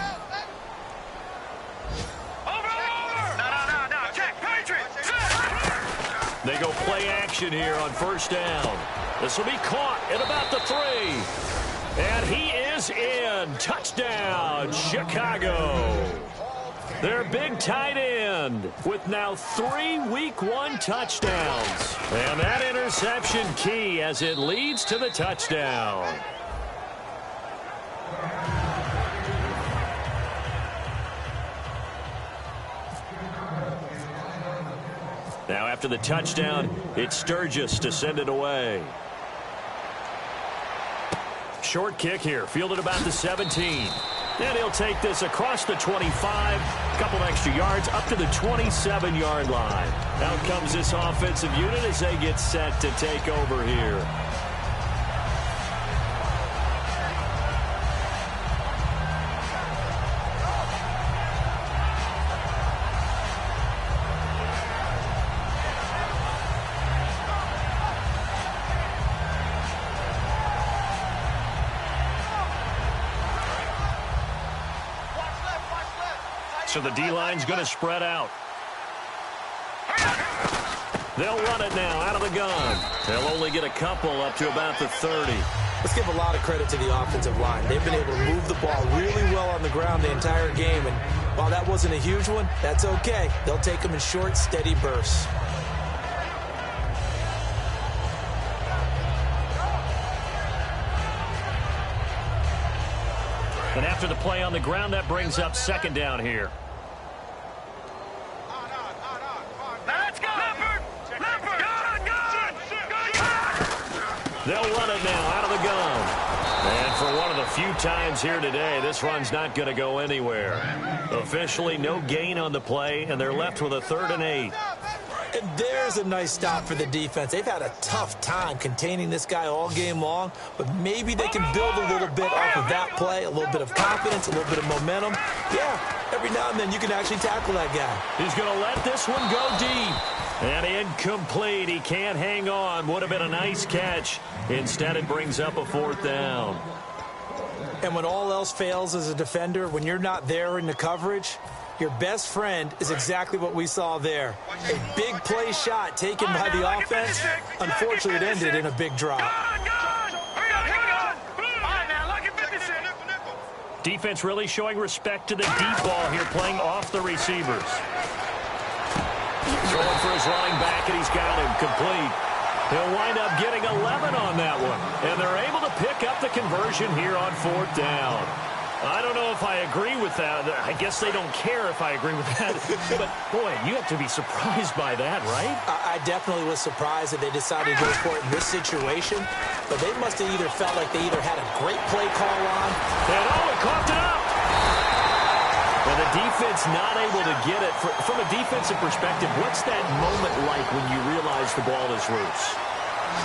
They go play action here on 1st down. This will be caught at about the 3. And he is in. Touchdown, Chicago. their big tight end, with now 3 Week 1 touchdowns. And that interception key as it leads to the touchdown. Now after the touchdown, it's Sturgis to send it away. Short kick here, fielded about the 17. And he'll take this across the 25, a couple extra yards, up to the 27-yard line. Out comes this offensive unit as they get set to take over here. So the D-line's going to spread out. They'll run it now out of the gun. They'll only get a couple up to about the 30. Let's give a lot of credit to the offensive line. They've been able to move the ball really well on the ground the entire game. And while that wasn't a huge one, that's okay. They'll take them in short, steady bursts. And after the play on the ground, that brings up second down here. They'll run it now out of the gun. And for one of the few times here today, this run's not going to go anywhere. Officially, no gain on the play, and they're left with a 3rd and 8. And there's a nice stop for the defense. They've had a tough time containing this guy all game long, but maybe they can build a little bit off of that play, a little bit of confidence, a little bit of momentum. Yeah, every now and then you can actually tackle that guy. He's going to let this one go deep. And incomplete. He can't hang on. Would have been a nice catch. Instead, it brings up a 4th down. And when all else fails as a defender, when you're not there in the coverage, your best friend is exactly what we saw there. A big play shot taken by the offense. Unfortunately, it ended in a big drop. Defense really showing respect to the deep ball here, playing off the receivers. Throwing for his running back, and he's got him complete. He'll wind up getting 11 on that one. And they're able to pick up the conversion here on 4th down. I don't know if I agree with that. I guess they don't care if I agree with that. But, boy, you have to be surprised by that, right? I definitely was surprised that they decided to go for it in this situation. But they must have either felt like they either had a great play call on. And, it coughed it up. And the defense not able to get it. From a defensive perspective, what's that moment like when you realize the ball is loose?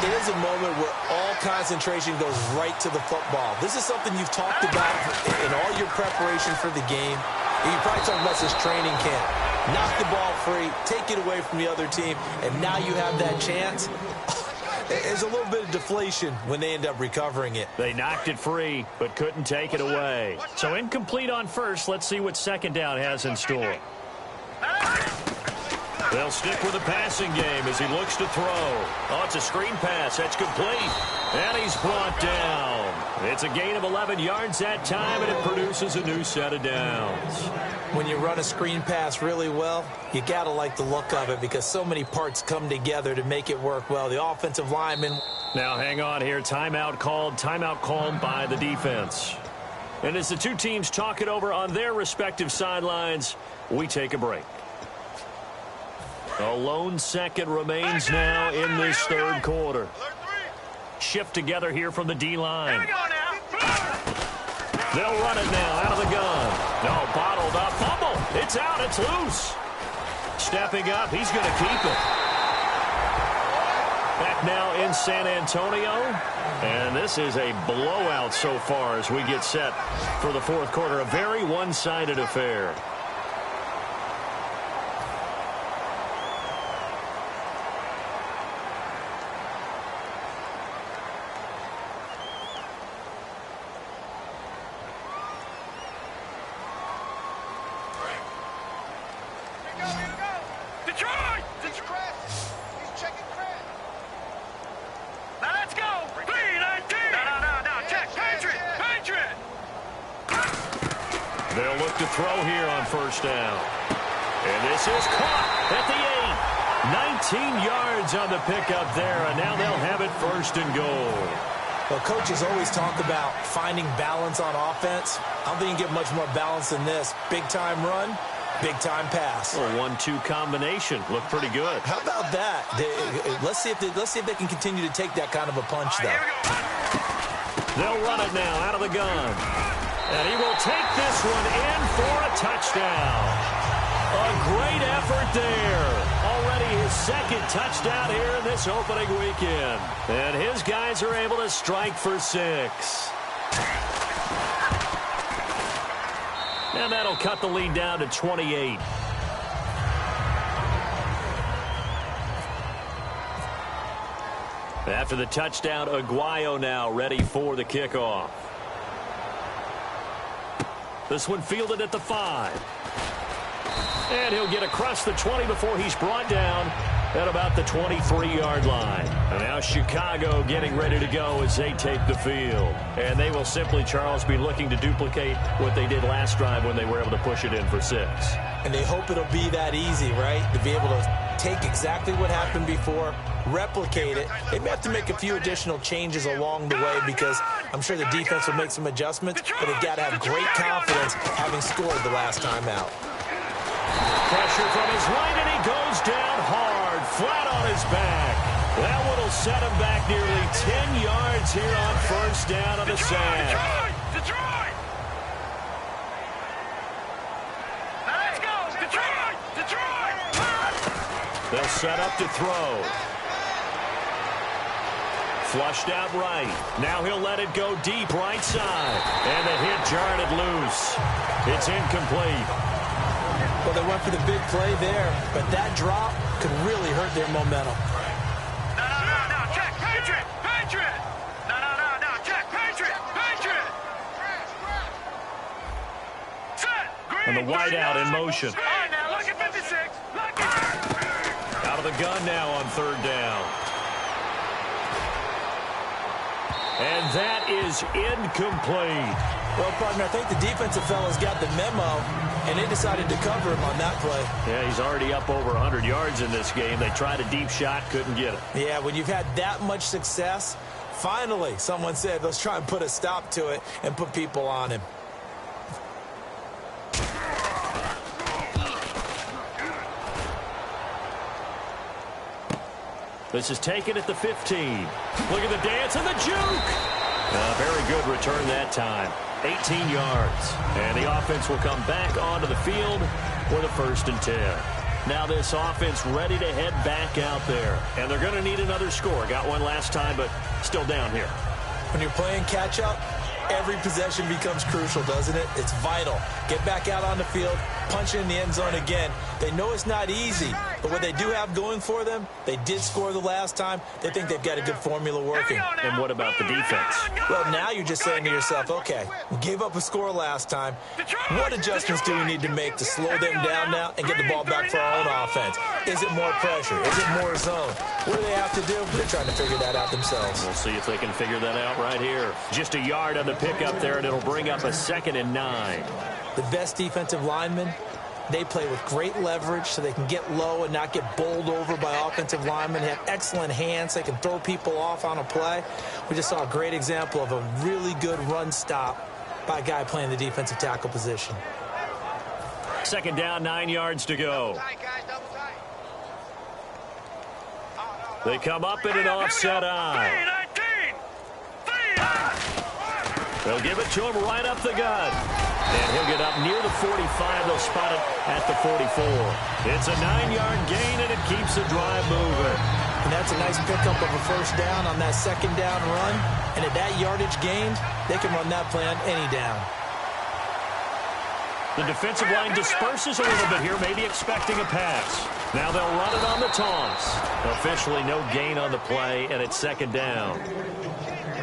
It is a moment where all concentration goes right to the football. This is something you've talked about in all your preparation for the game. You're probably talking about this training camp. Knock the ball free, take it away from the other team, and now you have that chance. There's a little bit of deflation when they end up recovering it. They knocked it free, but couldn't take it away. So incomplete on first. Let's see what second down has in store. They'll stick with the passing game as he looks to throw. Oh, it's a screen pass. That's complete. And he's brought down. It's a gain of 11 yards that time, and it produces a new set of downs. When you run a screen pass really well, you got to like the look of it because so many parts come together to make it work well. The offensive lineman. Now hang on here. Timeout called by the defense. And as the two teams talk it over on their respective sidelines, we take a break. A lone second remains now in this 3rd quarter. Shift together here from the D-line. They'll run it now out of the gun. No, bottled up. Fumble. It's out. It's loose. Stepping up. He's going to keep it. Back now in San Antonio. And this is a blowout so far as we get set for the 4th quarter. A very one-sided affair. They'll look to throw here on first down. And this is caught at the 8. 19 yards on the pickup there, and now they'll have it first and goal. Well, coaches always talk about finding balance on offense. I don't think you can get much more balance than this. Big-time run, big-time pass. A 1-2 combination. Looked pretty good. How about that? Let's see if they can continue to take that kind of a punch, though. They'll run it now out of the gun. And he will take this one in for a touchdown. A great effort there. Already his second touchdown here in this opening weekend. And his guys are able to strike for 6. And that'll cut the lead down to 28. After the touchdown, Aguayo now ready for the kickoff. This one fielded at the 5. And he'll get across the 20 before he's brought down at about the 23-yard line. And now Chicago getting ready to go as they take the field. And they will simply, Charles, be looking to duplicate what they did last drive when they were able to push it in for 6. And they hope it'll be that easy, right? To be able to take exactly what happened before, replicate it. They may have to make a few additional changes along the way because I'm sure the defense will make some adjustments, but they've got to have great confidence having scored the last time out. Pressure from his right, and he goes down hard, flat on his back. That one will set him back nearly 10 yards here on first down on the sack. Detroit! Now let's go! Detroit! They'll set up to throw. Flushed out right. Now he'll let it go deep right side. And the hit jarred it loose. It's incomplete. Well, they went for the big play there, but that drop could really hurt their momentum. No, check, Patriot! No, check, Patriot! Set! And the wideout in motion. All right, now, look at 56. Look at Out of the gun now on third down. And that is incomplete. Well, partner, I think the defensive fellas got the memo, and they decided to cover him on that play. Yeah, he's already up over 100 yards in this game. They tried a deep shot, couldn't get it. Yeah, when you've had that much success, finally, someone said, let's try and put a stop to it and put people on him. This is taken at the 15. Look at the dance and the juke. Very good return that time. 18 yards. And the offense will come back onto the field for the 1st and 10. Now this offense ready to head back out there. And they're going to need another score. Got one last time, but still down here. When you're playing catch-up, every possession becomes crucial, doesn't it? It's vital. Get back out on the field, punch it in the end zone again. They know it's not easy, but what they do have going for them, they did score the last time. They think they've got a good formula working. And what about the defense? Well, now you're just saying to yourself, okay, we gave up a score last time. What adjustments do we need to make to slow them down now and get the ball back for our own offense? Is it more pressure? Is it more zone? What do they have to do? They're trying to figure that out themselves. We'll see if they can figure that out right here. Just a yard on the pickup there, and it'll bring up a 2nd and 9. The best defensive linemen, they play with great leverage so they can get low and not get bowled over by offensive linemen. They have excellent hands. They can throw people off on a play. We just saw a great example of a really good run stop by a guy playing the defensive tackle position. 2nd down, 9 yards to go. They come up in an offset eye. They'll give it to him right up the gut. And he'll get up near the 45. They'll spot it at the 44. It's a 9-yard gain, and it keeps the drive moving. And that's a nice pickup of a 1st down on that 2nd down run. And at that yardage gained, they can run that play on any down. The defensive line disperses a little bit here, maybe expecting a pass. Now they'll run it on the toss. Officially no gain on the play, and it's second down.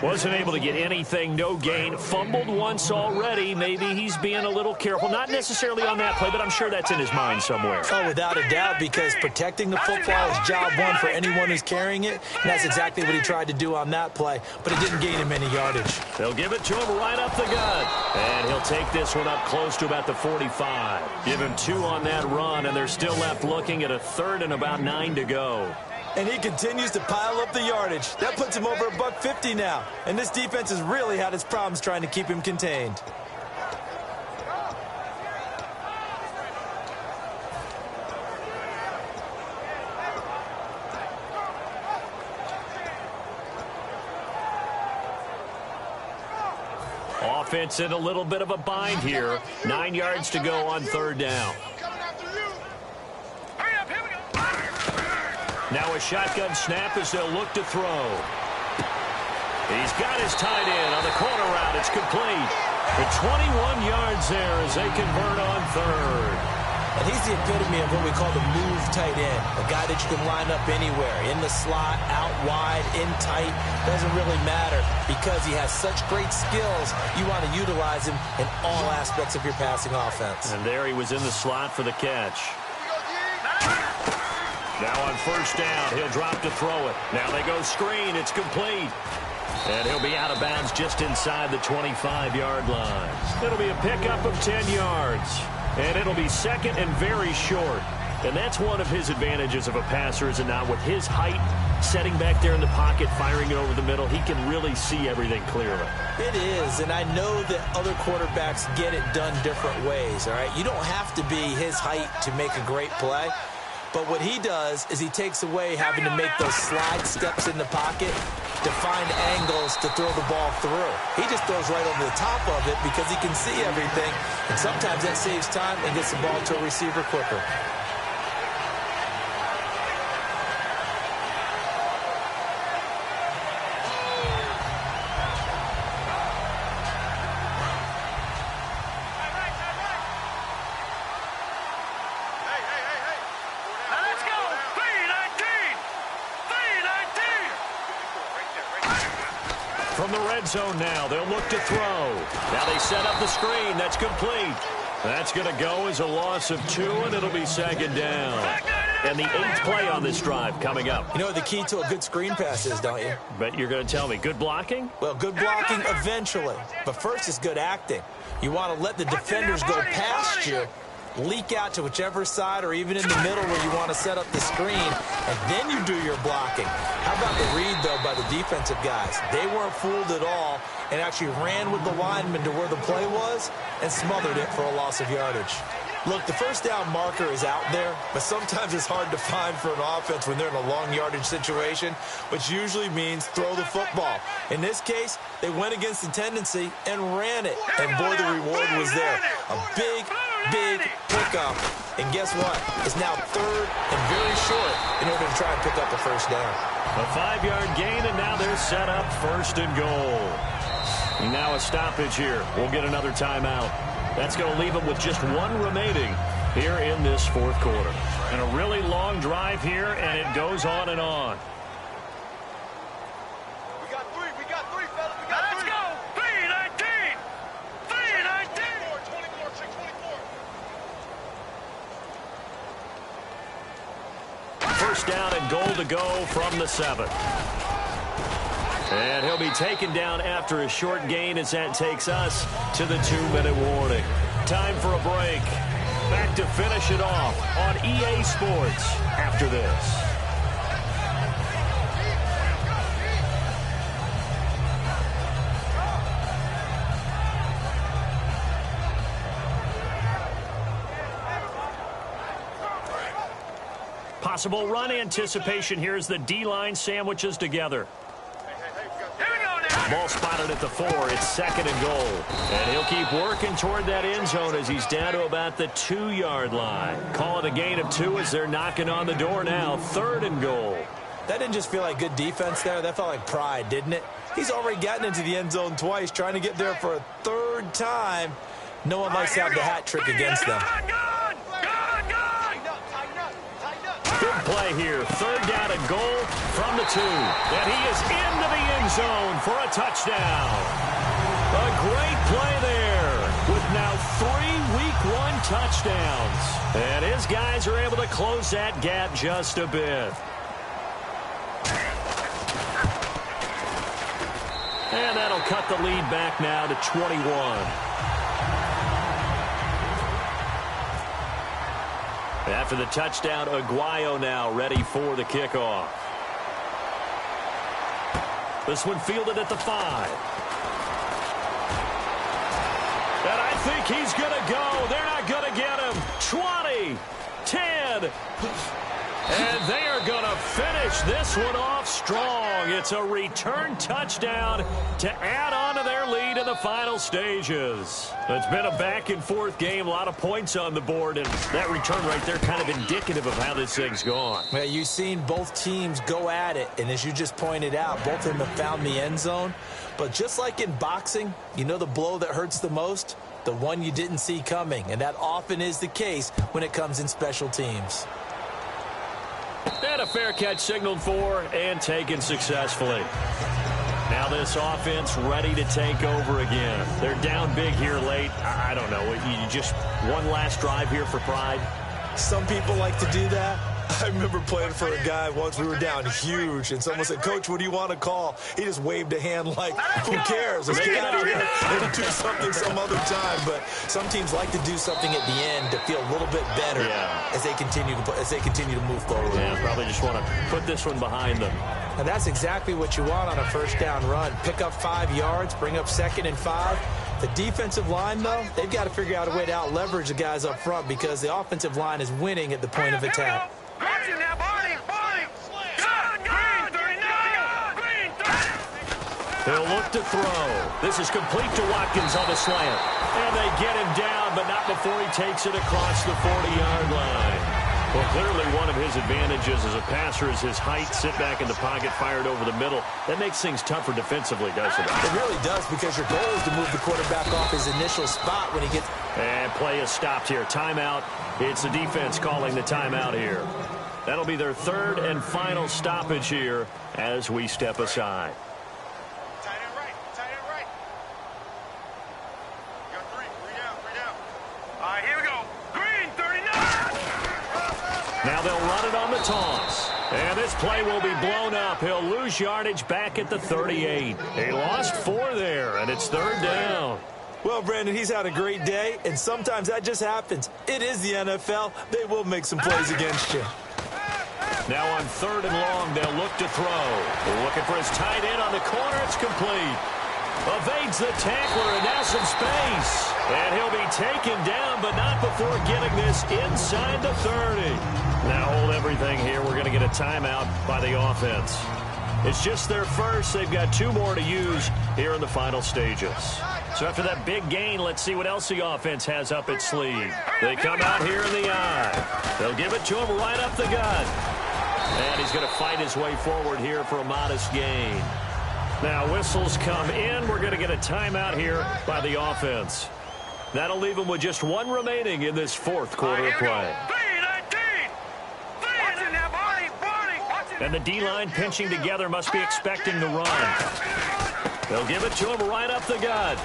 Wasn't able to get anything, no gain. Fumbled once already. Maybe he's being a little careful. Not necessarily on that play, but I'm sure that's in his mind somewhere. Oh, without a doubt, because protecting the football is job one for anyone who's carrying it. And that's exactly what he tried to do on that play, but it didn't gain him any yardage. They'll give it to him right up the gut. And he'll take this one up close to about the 45. Give him 2 on that run, and they're still left looking at a 3rd and about 9 to go. And he continues to pile up the yardage. That puts him over $150 now. And this defense has really had its problems trying to keep him contained. Offense in a little bit of a bind here. 9 yards to go on 3rd down. Now a shotgun snap as they'll look to throw. He's got his tight end on the corner route. It's complete. The 21 yards there as they convert on 3rd. And he's the epitome of what we call the move tight end. A guy that you can line up anywhere. In the slot, out wide, in tight. Doesn't really matter because he has such great skills. You want to utilize him in all aspects of your passing offense. And there he was in the slot for the catch. Now on 1st down, he'll drop to throw it. Now they go screen. It's complete. And he'll be out of bounds just inside the 25-yard line. It'll be a pickup of 10 yards. And it'll be 2nd and very short. And that's one of his advantages of a passer, is it not? With his height, setting back there in the pocket, firing it over the middle, he can really see everything clearly. It is, and I know that other quarterbacks get it done different ways, all right? You don't have to be his height to make a great play. But what he does is he takes away having to make those slide steps in the pocket to find angles to throw the ball through. He just throws right over the top of it because he can see everything. And sometimes that saves time and gets the ball to a receiver quicker. From the red zone now, they'll look to throw. Now they set up the screen. That's complete. That's going to go as a loss of 2, and it'll be 2nd down. And the 8th play on this drive coming up. You know what the key to a good screen pass is, don't you? But you're going to tell me, good blocking? Well, good blocking eventually. But first is good acting. You want to let the defenders go past you, leak out to whichever side or even in the middle where you want to set up the screen, and then you do your blocking. How about the read, though, by the defensive guys? They weren't fooled at all and actually ran with the lineman to where the play was and smothered it for a loss of yardage. Look, the 1st down marker is out there, but sometimes it's hard to find for an offense when they're in a long yardage situation, which usually means throw the football. In this case, they went against the tendency and ran it, and boy, the reward was there. A big pickup, and guess what? It's now 3rd and very short in order to try and pick up the 1st down. A 5-yard gain, and now they're set up 1st and goal. And now a stoppage here. We'll get another timeout. That's going to leave them with just 1 remaining here in this 4th quarter. And a really long drive here, and it goes on and on. We got 3, fellas. We got 3. Let's go. 3-19. 3-19. 24, 6-24. First down and goal to go from the 7. And he'll be taken down after a short gain as that takes us to the 2-minute warning. Time for a break. Back to finish it off on EA Sports after this. Possible run anticipation here as the D-line sandwiches together. Ball spotted at the 4. It's 2nd and goal. And he'll keep working toward that end zone as he's down to about the 2-yard line. Call it a gain of 2 as they're knocking on the door now. 3rd and goal. That didn't just feel like good defense there. That felt like pride, didn't it? He's already gotten into the end zone twice, trying to get there for a 3rd time. No one likes to have the hat trick against them. Good play here. Third down and goal from the 2. And he is into the end zone for a touchdown. A great play there with now 3 Week 1 touchdowns. And his guys are able to close that gap just a bit. And that'll cut the lead back now to 21. After the touchdown, Aguayo now ready for the kickoff. This one fielded at the 5. And I think he's going to go. They're not going to get him. 20, 10. And they are going to finish this one off strong. It's a return touchdown to add on to their lead in the final stages. It's been a back-and-forth game, a lot of points on the board, and that return right there kind of indicative of how this thing's gone. Well, you've seen both teams go at it, and as you just pointed out, both of them have found the end zone. But just like in boxing, you know the blow that hurts the most? The one you didn't see coming, and that often is the case when it comes in special teams. And a fair catch signaled for and taken successfully. Now this offense ready to take over again. They're down big here late. I don't know. You just one last drive here for pride? Some people like to do that. I remember playing for a guy once. We were down huge, and someone said, "Coach, what do you want to call?" He just waved a hand like, "Who cares? Let's get out of here and do something some other time." But some teams like to do something at the end to feel a little bit better as they continue to move forward. Yeah, probably just want to put this one behind them. And that's exactly what you want on a first down run. Pick up 5 yards, bring up 2nd and 5. The defensive line, though, they've got to figure out a way to out-leverage the guys up front because the offensive line is winning at the point of attack. He'll look to throw. This is complete to Watkins on the slant. And they get him down, but not before he takes it across the 40-yard line. Well, clearly one of his advantages as a passer is his height, sit back in the pocket, fired over the middle. That makes things tougher defensively, doesn't it? It really does, because your goal is to move the quarterback off his initial spot when he gets... And play is stopped here. Timeout. It's the defense calling the timeout here. That'll be their 3rd and final stoppage here as we step aside. Now they'll run it on the toss. And this play will be blown up. He'll lose yardage back at the 38. He lost 4 there, and it's 3rd down. Well, Brandon, he's had a great day, and sometimes that just happens. It is the NFL. They will make some plays against you. Now on 3rd and long, they'll look to throw. They're looking for his tight end on the corner. It's complete. Evades the tackler, and now some space. And he'll be taken down, but not before getting this inside the 30. Now hold everything here. We're going to get a timeout by the offense. It's just their first. They've got 2 more to use here in the final stages. So after that big gain, let's see what else the offense has up its sleeve. They come out here in the eye. They'll give it to him right up the gut. And he's going to fight his way forward here for a modest gain. Now whistles come in. We're going to get a timeout here by the offense. That'll leave him with just 1 remaining in this 4th quarter of play. And the D-line pinching together must be expecting the run. They'll give it to him right up the gut.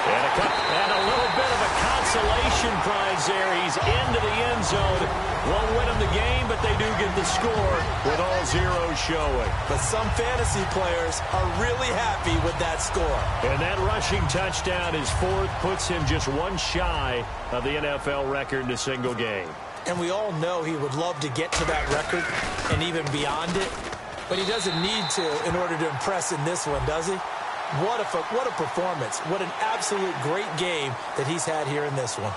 And a little bit of a consolation prize there. He's into the end zone. Won't win him the game, but they do get the score with all zeros showing. But some fantasy players are really happy with that score. And that rushing touchdown, his 4th, puts him just 1 shy of the NFL record in a single game. And we all know he would love to get to that record and even beyond it. But he doesn't need to in order to impress in this one, does he? What a performance. What an absolute great game that he's had here in this one.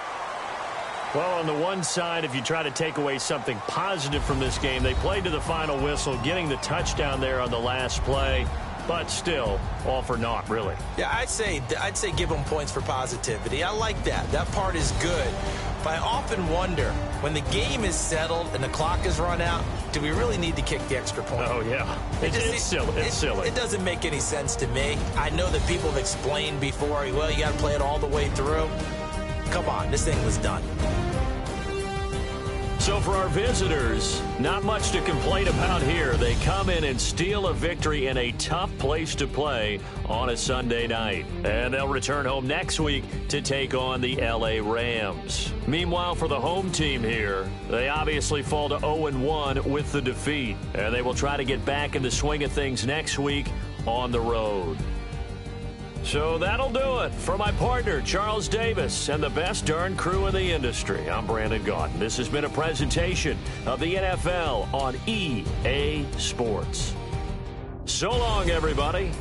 Well, on the one side, if you try to take away something positive from this game, they played to the final whistle, getting the touchdown there on the last play. but still, all for naught, really. Yeah, I'd say give them points for positivity. I like that. That part is good. But I often wonder, when the game is settled and the clock is run out, do we really need to kick the extra point? Oh, yeah. It's silly. It's silly. It doesn't make any sense to me. I know that people have explained before, well, you got to play it all the way through. Come on, this thing was done. So for our visitors, not much to complain about here. They come in and steal a victory in a tough place to play on a Sunday night. And they'll return home next week to take on the LA Rams. Meanwhile, for the home team here, they obviously fall to 0-1 with the defeat. And they will try to get back in the swing of things next week on the road. So that'll do it. For my partner, Charles Davis, and the best darn crew in the industry, I'm Brandon Gaudin. This has been a presentation of the NFL on EA Sports. So long, everybody.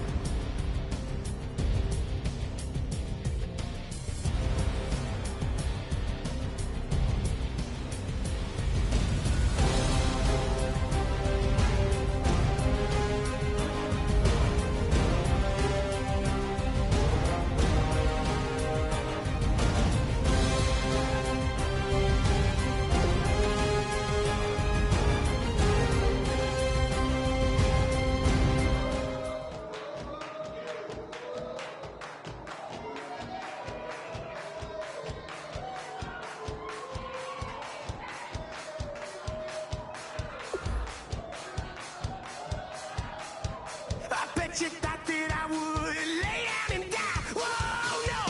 You thought that I would lay down and die. Whoa, no.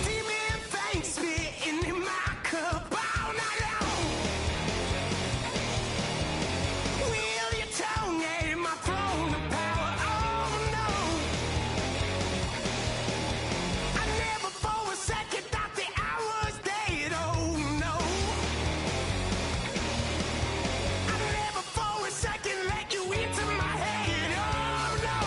Demon things spitting in my cup all night long. Wheel your tongue at my throne of power. Oh, no. I never for a second thought that I was dead. Oh, no. I never for a second let you into my head, oh no.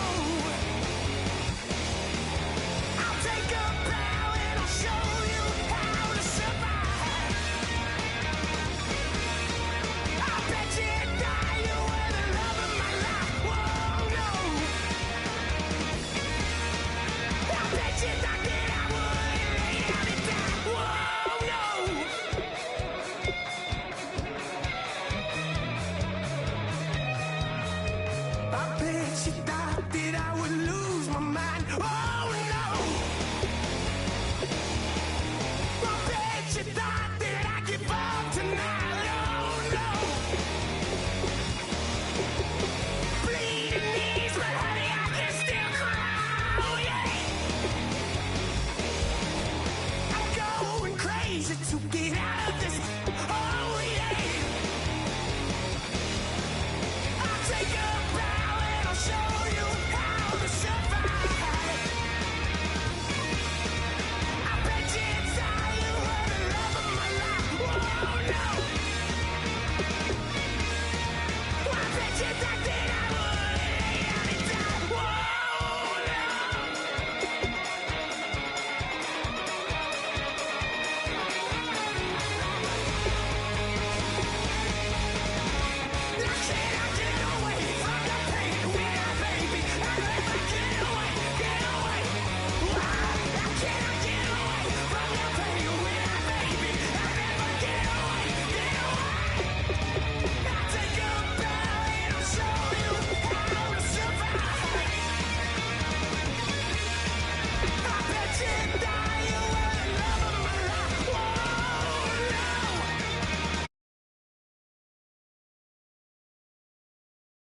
I'll take a bow and I'll show you how to survive. I bet you die, you were the love of my life, whoa no. I bet you thought that I would lay down and die, whoa no. I bet you thought that I would lose my mind. Oh no! I bet you thought that I'd give up tonight. Oh no! Bleeding knees, but honey, I can still cry. Oh yeah! I'm going crazy to get out of this.